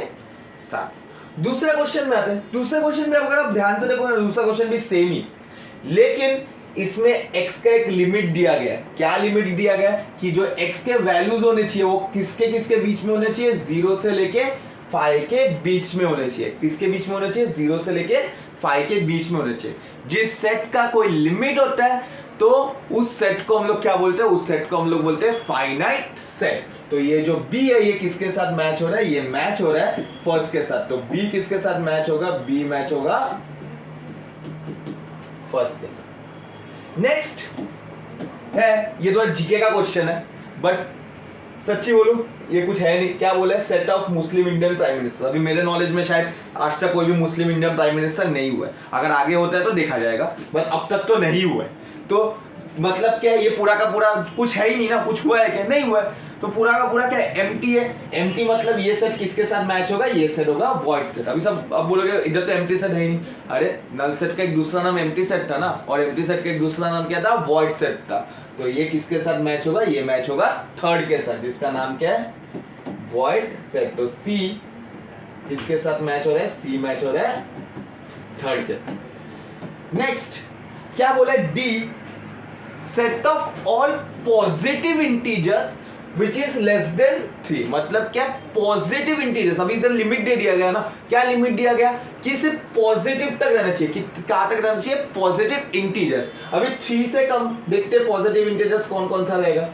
साथ। दूसरे क्वेश्चन में आते हैं। दूसरे क्वेश्चन में अगर आप ध्यान से देखो ना, दूसरा क्वेश्चन भी सेम ही, लेकिन इसमें x का एक लिमिट दिया गया है। क्या लिमिट दिया गया है कि जो x के वैल्यूज होने चाहिए वो किसके किसके बीच में होने चाहिए, 0 से लेके 5 के बीच में होने चाहिए। किसके बीच में होने चाहिए, 0 से लेके 5 के बीच में होने चाहिए। जिस सेट का कोई लिमिट होता है तो उस सेट को हम लोग क्या बोलते हैं, उस सेट को हम लोग बोलते हैं फाइनाइट सेट। तो ये जो b है ये किसके साथ मैच हो रहा है, ये मैच हो रहा है फर्स्ट के साथ। तो b किसके साथ मैच होगा, b मैच होगा फर्स्ट के साथ। नेक्स्ट है, ये तो जीके का क्वेश्चन है, बट सच्ची बोलूं ये कुछ है नहीं। क्या बोला है, set of Muslim Indian prime minister. अभी मेरे नॉलेज में शायद आज तक कोई भी मुस्लिम इंडियन प्राइम मिनिस्टर नहीं हुआ है। अगर आगे होता है तो देखा जाएगा, बट अब तक तो नहीं हुआ है। तो मतलब क्या है, ये पूरा का पूरा कुछ है ही नहीं ना, कुछ हुआ है क्या, नहीं हुआ है। तो पूरा का पूरा क्या है, एम्प्टी है। एम्प्टी मतलब ये सेट किसके साथ मैच होगा, ये सेट होगा वॉइड सेट। अभी सब अब बोलोगे इधर तो एम्प्टी सेट है ही नहीं। अरे नल सेट का एक दूसरा नाम एम्प्टी सेट था ना, और एम्प्टी सेट का एक दूसरा नाम क्या था, वॉइड सेट था। तो ये किसके साथ मैच होगा, ये मैच होगा थर्ड के साथ, जिसका नाम क्या है, वॉइड सेट। तो सी किसके साथ मैच हो रहा है, सी मैच हो रहा है थर्ड के साथ। नेक्स्ट क्या बोला है, D set of all positive integers which is less then 3। मतलब क्या, पॉजिटिव इंटीजर्स। अभी इधर लिमिट दे दिया गया ना, क्या लिमिट दिया गया कि सिर्फ पॉजिटिव तक रहना चाहिए। कि कहां तक रहना चाहिए, पॉजिटिव इंटीजर्स। अभी 3 से कम देखते हैं पॉजिटिव इंटीजर्स कौन कौन सा रहेगा।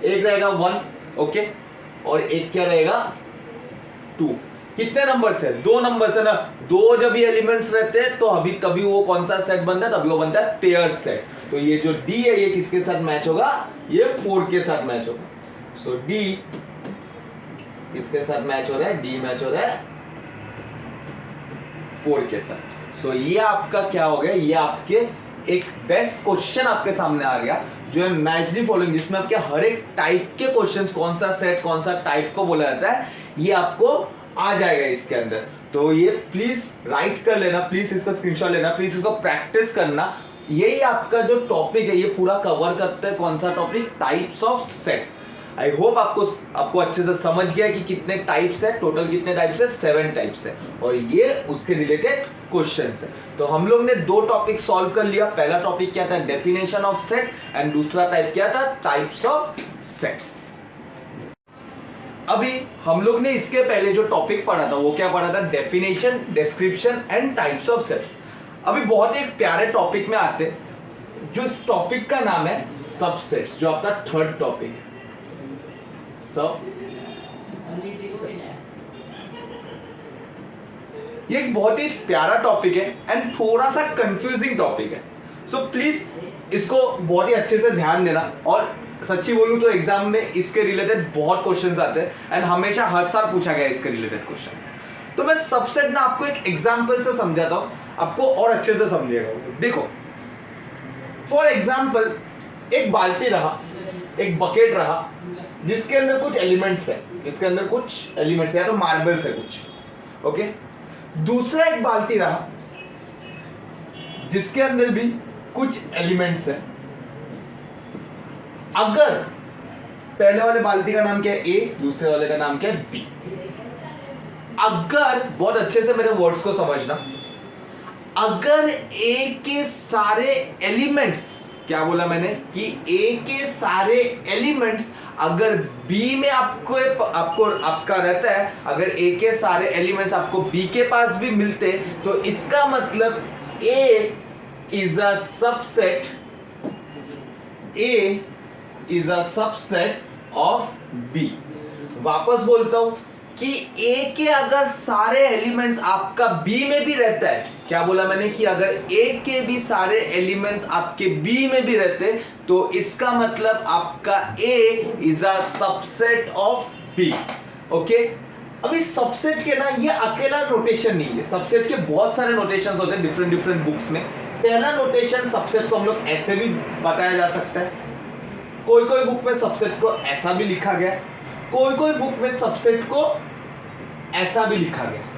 एक रहेगा 1, ओके, और एक क्या रहेगा 2। कितने नंबर्स है, 2 नंबर्स है ना। 2 जब ये एलिमेंट्स रहते हैं तो अभी तभी वो कौन सा सेट बनता है, तभी वो बनता है पेयर सेट। तो ये जो डी है ये किसके साथ मैच होगा, ये 4 के साथ मैच होगा। सो डी किसके साथ मैच हो रहा है, डी मैच हो रहा है 4 के साथ। सो ये आपका क्या हो गया, ये आपके एक बेस्ट क्वेश्चन आपके सामने आ गया जो है मैच दी फॉलोइंग, जिसमें आपके हर एक टाइप के क्वेश्चंस, कौन सा सेट कौन सा टाइप को बोला जाता है, ये आपको आ जाएगा इसके अंदर। तो ये प्लीज राइट कर लेना, प्लीज इसका स्क्रीनशॉट लेना, प्लीज इसको प्रैक्टिस करना। यही आपका जो टॉपिक है ये पूरा कवर करता है, कौन सा topic, types of sets. I hope आपको अच्छे से समझ गया कि कितने टाइप्स है, टोटल कितने टाइप्स है, 7 टाइप्स है, और ये उसके रिलेटेड क्वेश्चंस है। तो हम लोग ने 2 टॉपिक सॉल्व कर लिया। पहला टॉपिक क्या था, डेफिनेशन ऑफ सेट, एंड दूसरा टाइप क्या था, टाइप्स ऑफ सेट्स। अभी हम लोग ने इसके पहले जो टॉपिक पढ़ा था वो क्या पढ़ा था, definition, description and types of sets. अभी बहुत ही एक प्यारे टॉपिक में आते हैं, जो इस टॉपिक का नाम है सबसेट्स, जो आपका थर्ड टॉपिक है, सब। ये एक बहुत ही प्यारा टॉपिक है एंड थोड़ा सा कंफ्यूजिंग टॉपिक है। सो प्लीज इसको बहुत ही अच्छे से ध्यान देना। और सच्ची बोलूं तो एग्जाम में इसके रिलेटेड बहुत क्वेश्चंस आते हैं एंड हमेशा हर साल पूछा गया इसके रिलेटेड क्वेश्चंस। तो मैं सबसेट ना आपको एक एग्जांपल से समझाता हूं, आपको और अच्छे से समझिएगा। देखो, फॉर एग्जांपल एक बाल्टी रहा, एक बकेट रहा, जिसके अंदर कुछ एलिमेंट्स है, इसके अंदर कुछ एलिमेंट्स है, या तो मार्बल्स है कुछ, ओके। दूसरा एक बाल्टी रहा जिसके अंदर भी कुछ एलिमेंट्स है। अगर पहले वाले बाल्टी का नाम क्या है, ए, दूसरे वाले का नाम क्या है, बी। अगर, बहुत अच्छे से मेरे वर्ड्स को समझना, अगर ए के सारे एलिमेंट्स, क्या बोला मैंने कि ए के सारे एलिमेंट्स अगर बी में आपका रहता है, अगर ए के सारे एलिमेंट्स आपको बी के पास भी मिलते, तो इसका मतलब A is a subset, A is a subset of B. वापस बोलता हूं कि ए के अगर सारे एलिमेंट्स आपका बी में भी रहता है, क्या बोला मैंने कि अगर ए के भी सारे एलिमेंट्स आपके बी में भी रहते, तो इसका मतलब आपका A is a subset of B, okay. अभी सबसेट के ना ये अकेला नोटेशन नहीं है, सबसेट के बहुत सारे नोटेशंस होते हैं डिफरेंट बुक्स में। पहला नोटेशन सबसेट को हम लोग ऐसे भी बताया जा सकता है, कोई बुक में सबसेट को ऐसा भी लिखा गया है, कोई कोई बुक में सबसेट को ऐसा भी लिखा गया।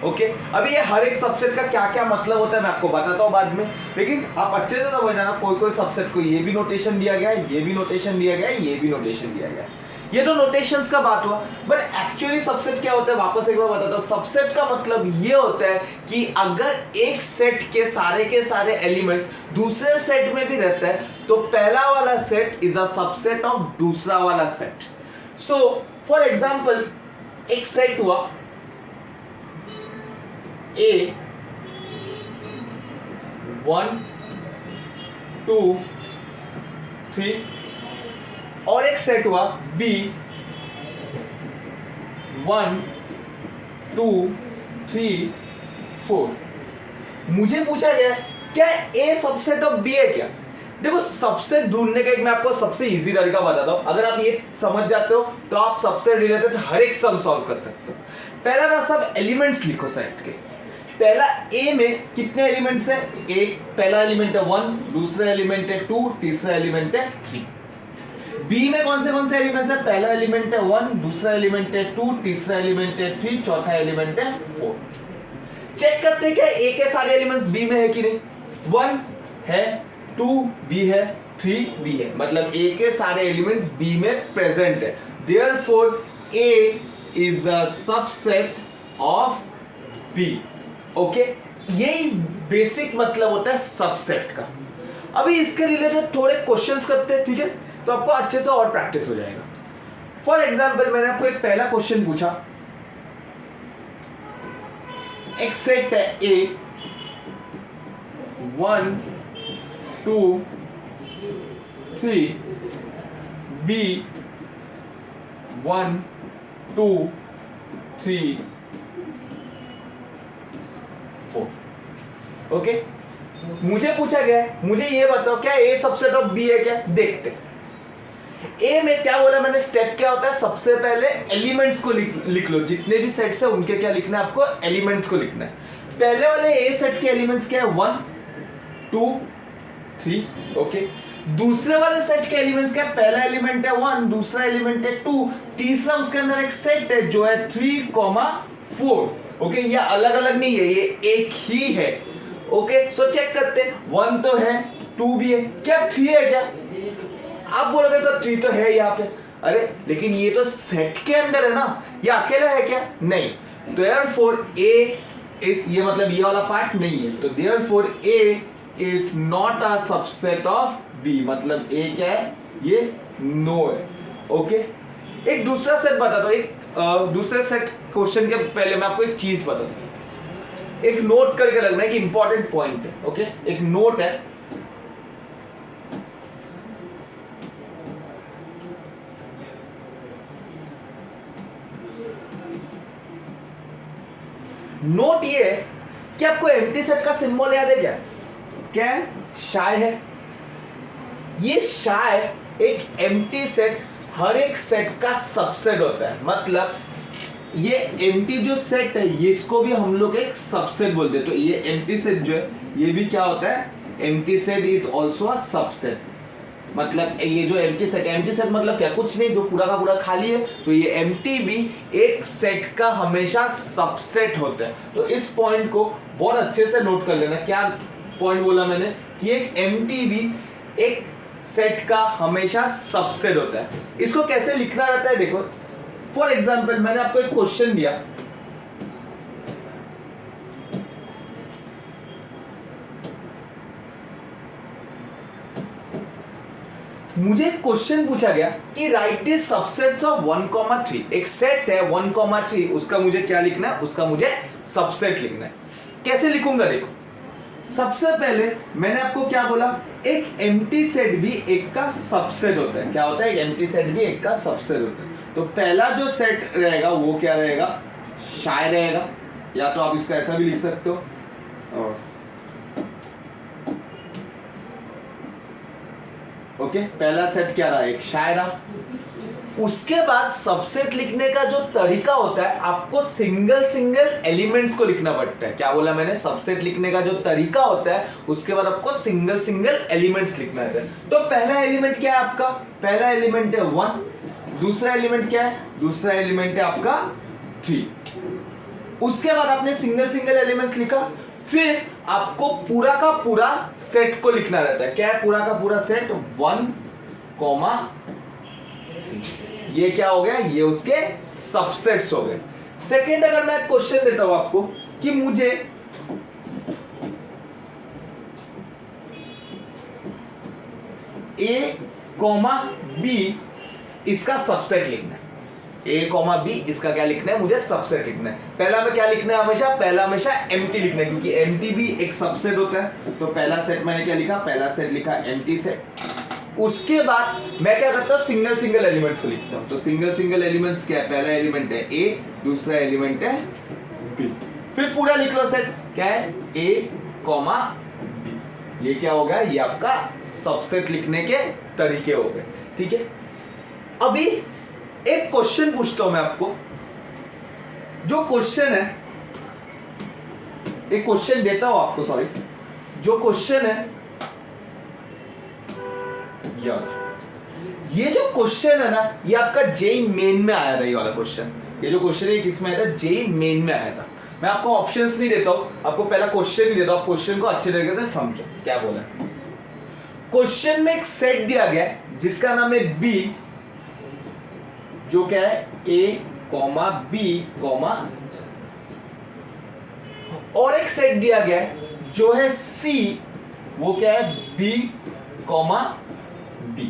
ओके अभी ये हर एक सबसेट का क्या क्या मतलब होता है मैं आपको बताता हूँ बाद में, लेकिन आप अच्छे से समझ जाना कोई कोई सबसेट को ये भी नोटेशन दिया गया है, ये भी नोटेशन दिया गया है, ये भी नोटेशन दिया गया है। ये तो नोटेशंस का बात हुआ, बट एक्चुअली सबसेट क्या होता है वापस एक बार बताता हूँ। सबसेट का मतलब ये होता है कि अगर एक सेट के सारे एलिमेंट्स दूसरे सेट में भी रहता है तो पहला वाला set is a subset of दूसरा वाला सेट। सो फॉर एग्जाम्पल एक सेट हुआ A 1 2 3 और एक सेट हुआ B 1 2 3 4। मुझे पूछा गया क्या A सबसेट ऑफ B है क्या? देखो सबसेट ढूंढने का एक मैं आपको सबसे इजी तरीका बताता हूं। अगर आप ये समझ जाते हो तो आप सबसे रिलेटेड हर एक सम सॉल्व कर सकते हो। पहला ना सब एलिमेंट्स लिखो सेट के। पहला ए में कितने एलिमेंट्स है? एक पहला एलिमेंट है 1, दूसरा एलिमेंट है 2, तीसरा एलिमेंट है 3। बी में कौन से एलिमेंट्स है? पहला एलिमेंट है 1, दूसरा एलिमेंट है 2, तीसरा एलिमेंट है 3, चौथा एलिमेंट है 4। चेक करते हैं क्या ए के सारे एलिमेंट्स बी में है कि नहीं। 1 है, 2 बी है, 3 बी है, मतलब ए के सारे एलिमेंट्स बी में प्रेजेंट है। Therefore A is a subset of B. Okay यही बेसिक मतलब होता है सबसेट का। अभी इसके रिलेटेड थोड़े क्वेश्चंस करते हैं, ठीक है, तो आपको अच्छे से और प्रैक्टिस हो जाएगा। फॉर एग्जांपल मैंने आपको एक पहला क्वेश्चन पूछा, एक सेट है ए 1 2 3 बी 1 2 3 4। ओके मुझे पूछा गया है, मुझे ये बताओ क्या ए सबसेट ऑफ बी है क्या? देखते ए में क्या बोला मैंने, स्टेप क्या होता है, सबसे पहले एलिमेंट्स को लिख लो। जितने भी सेट्स है उनके क्या लिखना है आपको? एलिमेंट्स को लिखना है। पहले वाले ए सेट के एलिमेंट्स क्या है? 1 2 3। ओके दूसरे वाले सेट के एलिमेंट्स क्या है? पहला एलिमेंट है 1, दूसरा एलिमेंट है 2, तीसरा उसके अंदर एक सेट है जो है 3 4। ओके ये अलग अलग नहीं है, ये एक ही है। ओके सो चेक करते हैं, 1 तो है, 2 भी है, क्या 3 है क्या? आप बोलोगे सर 3 तो है यहाँ पे, अरे लेकिन ये तो सेट के अंदर है ना, ये अकेला है क्या? नहीं। देयरफॉर ए इज, ये मतलब ये वाला पार्ट नहीं है, तो therefore A is not a subset of B, मतलब ए क्या है? ये नो है। ओके एक दूसरा सेट बता दो, एक दूसरे सेट क्वेश्चन के पहले मैं आपको एक चीज बता दूं, एक नोट करके लगना है कि इंपॉर्टेंट पॉइंट है। ओके एक नोट है, नोट ये है कि आपको एम्प्टी सेट का सिंबल याद है क्या? क्या है? शाय है। ये शाय एक एम्प्टी सेट हर एक सेट का सबसेट होता है, मतलब ये एम्प्टी जो सेट है ये इसको भी हम लोग एक सबसेट बोलते हैं। तो ये एम्प्टी सेट जो है ये भी क्या होता है? Empty set is also a subset. मतलब ये जो एम्प्टी सेट मतलब क्या? कुछ नहीं, जो पूरा का पूरा खाली है। तो ये एम्प्टी भी एक सेट का हमेशा सबसेट होता है। तो इस पॉइंट को बहुत अच्छे से नोट कर लेना। क्या पॉइंट बोला मैंने? कि एक एम्प्टी भी एक सेट का हमेशा सबसेट होता है। इसको कैसे लिखना रहता है देखो। फॉर एग्जाम्पल मैंने आपको एक क्वेश्चन दिया, मुझे क्वेश्चन पूछा गया कि राइट द सबसेट्स ऑफ 1,3। एक सेट है 1,3, उसका मुझे क्या लिखना है? उसका मुझे सबसेट लिखना है। कैसे लिखूंगा देखो, सबसे पहले मैंने आपको क्या बोला? एक एम्प्टी सेट भी एक का सबसेट होता है। क्या होता है? एक एम्प्टी सेट भी एक का सबसेट होता है। तो पहला जो सेट रहेगा वो क्या रहेगा? शाय रहेगा, या तो आप इसको ऐसा भी लिख सकते हो। और ओके पहला सेट क्या रहा? एक शाय रहा। उसके बाद सबसेट लिखने का जो तरीका होता है, आपको सिंगल एलिमेंट्स को लिखना पड़ता है। क्या बोला मैंने? सबसेट लिखने का जो तरीका होता है उसके बाद आपको सिंगल एलिमेंट्स लिखना है। तो पहला एलिमेंट क्या है आपका? पहला एलिमेंट है 1, दूसरा एलिमेंट क्या है? दूसरा एलिमेंट है आपका 3। उसके बाद आपने सिंगल सिंगल एलिमेंट्स लिखा, फिर आपको पूरा का पूरा सेट को लिखना रहता है। क्या है पूरा का पूरा सेट? 1, 3। ये क्या हो गया? ये उसके सबसेट्स हो गए। सेकेंड, अगर मैं क्वेश्चन देता हूं आपको कि मुझे A, B इसका सबसेट लिखना है। A, B इसका क्या लिखना है? मुझे सबसेट लिखना है। पहला में क्या लिखना है? हमेशा पहला हमेशा एम्प्टी लिखना है, क्योंकि एम्प्टी भी एक सबसेट होता है। तो पहला सेट मैंने क्या लिखा? पहला सेट लिखा एम्प्टी सेट। उसके बाद मैं क्या करता हूं? सिंगल सिंगल एलिमेंट्स को लिखता हूं। तो सिंगल सिंगल एलिमेंट्स क्या है? पहला एलिमेंट है A, दूसरा एलिमेंट है B। फिर पूरा लिख लो सेट। क्या है? A, B। ये क्या हो गया? ये आपका सबसेट लिखने के तरीके हो गए। ठीक है, अभी एक क्वेश्चन पूछता हूं मैं आपको। जो क्वेश्चन है, एक क्वेश्चन देता हूं आपको, सॉरी, जो क्वेश्चन है यार, ये जो क्वेश्चन है ना, ये आपका जेई मेन में आया था। ये वाला क्वेश्चन, ये जो क्वेश्चन है किसमें आया था? जेई मेन में आया था। मैं आपको ऑप्शंस नहीं देता हूं, आपको पहला क्वेश्चन ही देता हूं। क्वेश्चन को अच्छे तरीके से समझो क्या बोला है। क्वेश्चन में एक सेट दिया गया है जिसका नाम है B, जो क्या है? A, B, C। और एक सेट दिया गया है जो है C, वो क्या है? B, D।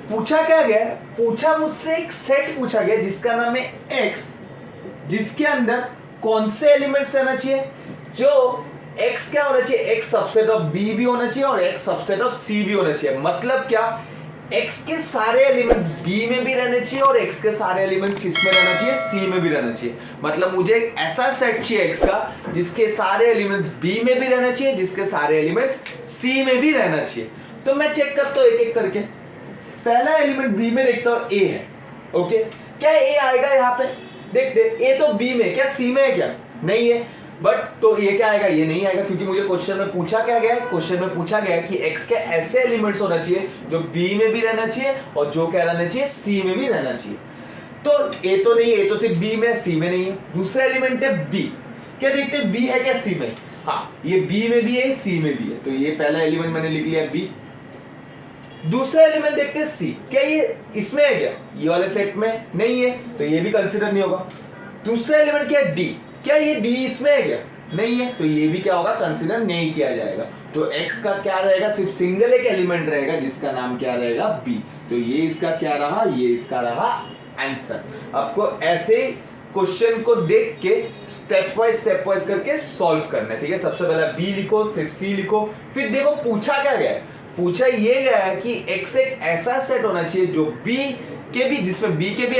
पूछा क्या गया? पूछा मुझसे एक सेट पूछा गया जिसका नाम है X, जिसके अंदर कौन से एलिमेंट्स रहना चाहिए? जो X क्या होना चाहिए? X सबसेट ऑफ B भी होना चाहिए और X सबसेट ऑफ C भी होना चाहिए। मतलब क्या? X के सारे एलिमेंट्स B में भी रहने चाहिए और X के सारे एलिमेंट्स किस में रहना चाहिए? C में भी रहना चाहिए। मतलब मुझे एक ऐसा सेट चाहिए X का जिसके सारे एलिमेंट्स B में भी रहना चाहिए, जिसके सारे एलिमेंट्स C में भी रहना चाहिए। तो मैं चेक करता हूं एक एक करके। पहला एलिमेंट B में देखता हूं A है। ओके, क्या A आएगा यहाँ पे? देख A तो B में, क्या C में है? क्या नहीं है। बट तो ये क्या आएगा? ये नहीं आएगा, क्योंकि मुझे क्वेश्चन में पूछा क्या गया है? क्वेश्चन में पूछा गया है कि X के ऐसे एलिमेंट्स होना चाहिए जो B में भी रहना चाहिए और जो क्या रहना चाहिए? C में भी रहना चाहिए। तो A तो नहीं है, A तो सिर्फ B में, C में नहीं है। दूसरा एलिमेंट है B। क्या देखते हैं? B है क्या C में? हाँ, ये B में भी है, C में भी है। तो ये पहला एलिमेंट मैंने लिख लिया B। दूसरा एलिमेंट देखते हैं C। क्या ये इसमें है? क्या ये वाले सेट में नहीं है, तो ये भी कंसीडर नहीं होगा। दूसरा एलिमेंट क्या है? D। क्या ये D इसमें है? क्या नहीं है, तो ये भी क्या होगा? कंसीडर नहीं किया जाएगा। तो X का क्या रहेगा? सिर्फ सिंगल एक एलिमेंट रहेगा जिसका नाम क्या रहेगा? B। तो ये इसका क्या रहा? ये इसका रहा आंसर। आपको ऐसे क्वेश्चन को देख के स्टेप वाइज करके सॉल्व करना है। ठीक है, सबसे पहले B लिखो, फिर C लिखो, फिर देखो पूछा क्या गया है। पूछा ये गया है कि X एक ऐसा सेट होना चाहिए जो B के भी, जिसमें B के भी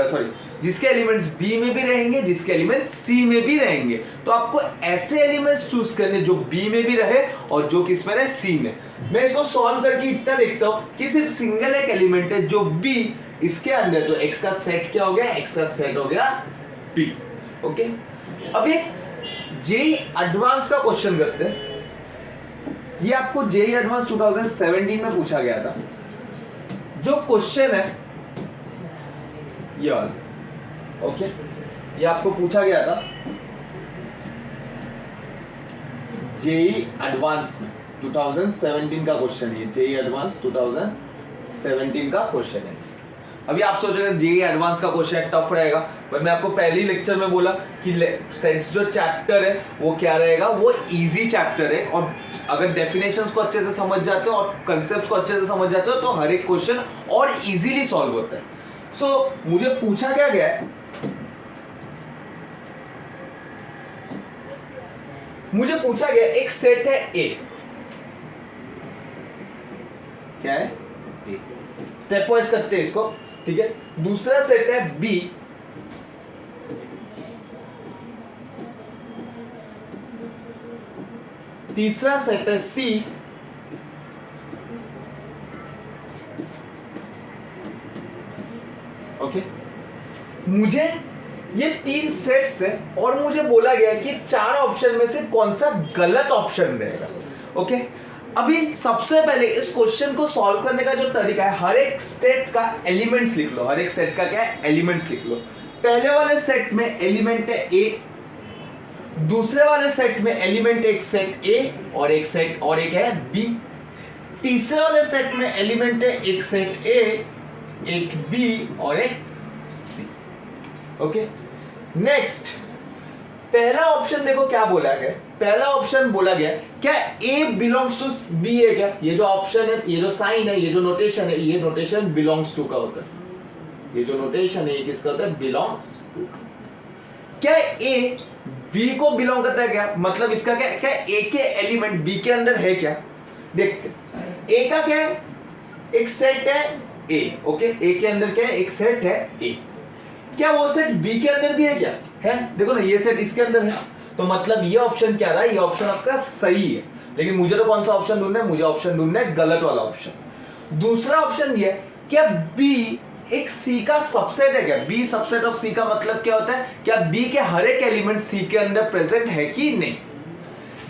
सॉरी जिसके एलिमेंट्स B में भी रहेंगे, जिसके एलिमेंट्स C में भी रहेंगे। तो आपको ऐसे एलिमेंट्स चूज करने जो B में भी रहे और जो किस में रहे? C में। मैं इसको सॉल्व करके इतना देखता हूं कि सिर्फ सिंगल एक एलिमेंट है जो B इसके अंदर, तो X का सेट क्या हो गया? X का सेट हो गया B। ओके, अब एक जेईई एडवांस का क्वेश्चन करते हैं। ये आपको जेईई एडवांस 2017 में पूछा गया था। जो क्वेश्चन है ये वाला, ओके, ये आपको पूछा गया था जेईई एडवांस में 2017 का क्वेश्चन है। जेईई एडवांस 2017 का क्वेश्चन है। अभी आप सोच रहे हैं जेईई एडवांस का क्वेश्चन टफ रहेगा, पर मैं आपको पहले ही लेक्चर में बोला कि सेट्स जो चैप्टर है वो क्या रहेगा? वो इजी चैप्टर है, और अगर डेफिनेशंस को अच्छे से समझ जाते हो और कंसेप्ट्स को अच्छे से समझ जाते हो तो हर एक क्वेश्चन और इजीली सॉल्व होता है। सो मुझे पूछा क्या गया है? मुझे पूछा गया एक सेट है A। क्या है? A। स्टेप वाइज करते हैं इसको। ठीक है, दूसरा सेट है B। तीसरा सेट है C। ओके, मुझे ये तीन सेट्स है और मुझे बोला गया कि चार ऑप्शन में से कौन सा गलत ऑप्शन रहेगा। ओके, अभी सबसे पहले इस क्वेश्चन को सॉल्व करने का जो तरीका है, हर एक सेट का एलिमेंट्स लिख लो। हर एक सेट का क्या है, एलिमेंट्स लिख लो। पहले वाले सेट में एलिमेंट है ए, दूसरे वाले सेट में एलिमेंट एक सेट ए और एक सेट और एक है बी, तीसरे वाले सेट में एलिमेंट है एक सेट ए, एक बी और एक सी। ओके, नेक्स्ट पहला ऑप्शन देखो क्या बोला गया। पहला ऑप्शन बोला गया क्या ए बिलोंग्स टू बी है क्या? ये जो ऑप्शन है, ये जो साइन है, ये जो नोटेशन है, ये नोटेशन बिलोंग्स टू का होता है। ये जो नोटेशन है ये किसका होता है? Belongs to. क्या ए बी को बिलोंग करता है क्या? मतलब इसका क्या क्या ए के एलिमेंट बी के अंदर है क्या? देखते ए का क्या है, एक सेट है ए। ओके, ए के अंदर क्या है, एक सेट है ए। क्या वो सेट बी के अंदर भी है क्या? है, देखो ना ये सेट इसके अंदर है, तो मतलब ये ऑप्शन क्या रहा? ये ऑप्शन आपका सही है। लेकिन मुझे तो कौन सा ऑप्शन ढूंढना है? मुझे ऑप्शन ढूंढना है गलत वाला ऑप्शन। दूसरा ऑप्शन ये, क्या बी एक सी का सबसेट है क्या? बी सबसेट ऑफ सी का मतलब क्या होता है? क्या बी के हर एक एलिमेंट सी के अंदर प्रेजेंट है कि नहीं?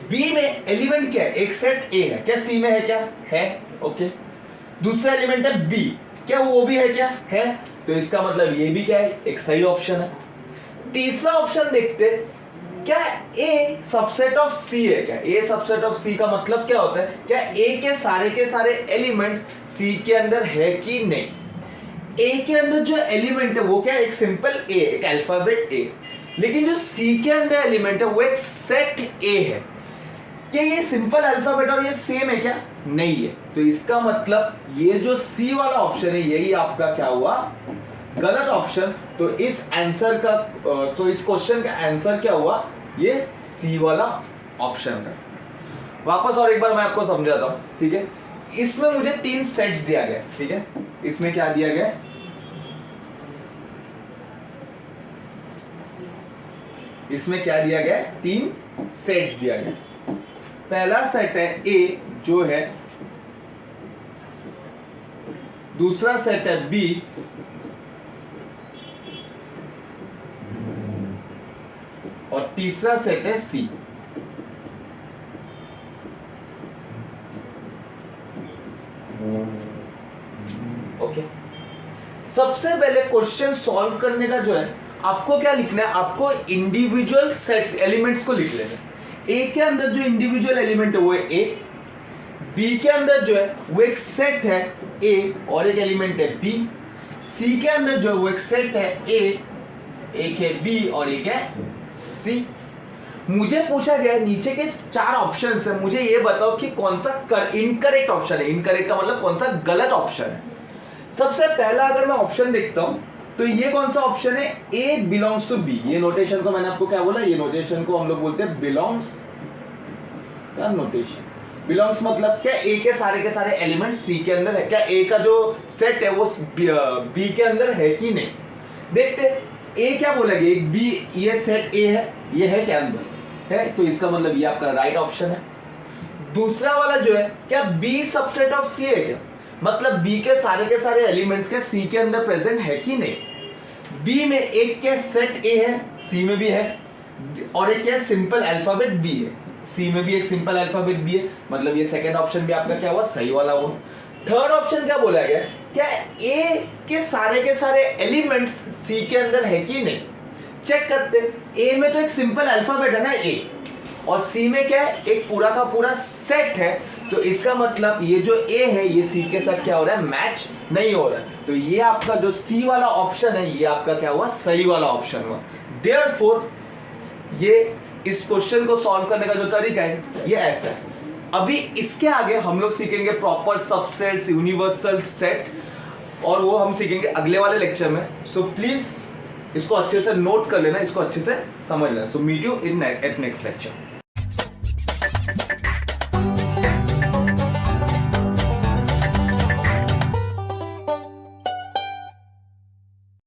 बी में एलिमेंट क्या है? एक सेट ए है, क्या सी में है क्या? है। ओके, दूसरा एलिमेंट है बी, क्या वो भी है क्या? है। तो इसका मतलब ये भी क्या है? एक सही ऑप्शन है। तीसरा ऑप्शन देखते, क्या ए सबसेट ऑफ सी है क्या? ए सबसेट ऑफ सी का मतलब क्या होता है? क्या ए के सारे एलिमेंट्स सी के अंदर है कि नहीं? ए के अंदर जो एलिमेंट है वो क्या है? एक सिंपल ए, एक अल्फाबेट ए। लेकिन जो सी के अंदर एलिमेंट है वो एक सेट ए है। क्या ये सिंपल अल्फाबेट और ये सेम है क्या? नहीं है। तो इसका मतलब ये जो सी वाला ऑप्शन है यही आपका क्या हुआ? गलत ऑप्शन। तो इस आंसर का तो इस क्वेश्चन का आंसर क्या हुआ? ये सी वाला ऑप्शन है। वापस और एक बार मैं आपको समझाता हूं, ठीक है। इसमें मुझे 3 सेट्स दिया गया, ठीक है। इसमें क्या दिया गया? इसमें क्या दिया गया? 3 सेट्स दिया गया। पहला सेट है ए जो है, दूसरा सेट है बी, और तीसरा सेट है सी। ओके, सबसे पहले क्वेश्चन सॉल्व करने का जो है आपको क्या लिखना है? आपको इंडिविजुअल सेट्स एलिमेंट्स को लिख लेना है। ए के अंदर जो इंडिविजुअल एलिमेंट है वो है ए, बी के अंदर जो है वो एक सेट है ए और एक एलिमेंट है बी, सी के अंदर जो है वो एक सेट है ए, एक है बी और एक है सी। मुझे पूछा गया नीचे के 4 ऑप्शंस है, मुझे ये बताओ कि कौन सा इनकरेक्ट ऑप्शन है। इनकरेक्ट का मतलब कौन सा गलत ऑप्शन है। सबसे पहला अगर मैं ऑप्शन देखता हूं तो ये कौन सा ऑप्शन है? ए बिलोंग्स टू बी। ये नोटेशन को मैंने आपको क्या बोला? ये नोटेशन को हम लोग बोलते हैं बिलोंग्स का नोटेशन। बिलोंग्स मतलब क्या? ए के सारे एलिमेंट सी के अंदर है क्या? ए का जो सेट है वो बी के अंदर है कि नहीं? देखते ए क्या बोला गया? एक बी, ये सेट ए है, ये है क्या अंदर? है। तो इसका मतलब ये आपका राइट ऑप्शन है। दूसरा वाला जो है, क्या बी सबसेट ऑफ सी है क्या? मतलब बी के सारे एलिमेंट्स के सी के अंदर प्रेजेंट है कि नहीं? बी में एक के सेट ए है, सी में भी है, और एक क्या सिंपल अल्फाबेट बी है, सी में भी एक सिंपल अल्फाबेट बी है। मतलब ये सेकंड ऑप्शन भी आपका क्या हुआ? सही वाला हुआ। थर्ड ऑप्शन क्या बोला गया? क्या ए के सारे एलिमेंट्स सी के अंदर है कि नहीं? चेक करते। ए में तो एक सिंपल अल्फाबेट है ना ए, और सी में क्या है? एक पूरा का पूरा सेट है। तो इसका मतलब ये जो ए है ये सी के साथ क्या हो रहा है? मैच नहीं हो रहा है। तो ये आपका जो सी वाला ऑप्शन है ये आपका क्या हुआ? सही वाला ऑप्शन हुआ। देयरफॉर ये इस क्वेश्चन को सॉल्व करने का जो तरीका है ये ऐसा है। अभी इसके आगे हम लोग सीखेंगे प्रॉपर सबसेट्स, यूनिवर्सल सेट, और वो हम सीखेंगे अगले वाले लेक्चर में। सो प्लीज इसको अच्छे से नोट कर लेना, इसको अच्छे से समझ लेना। So meet you in at next lecture.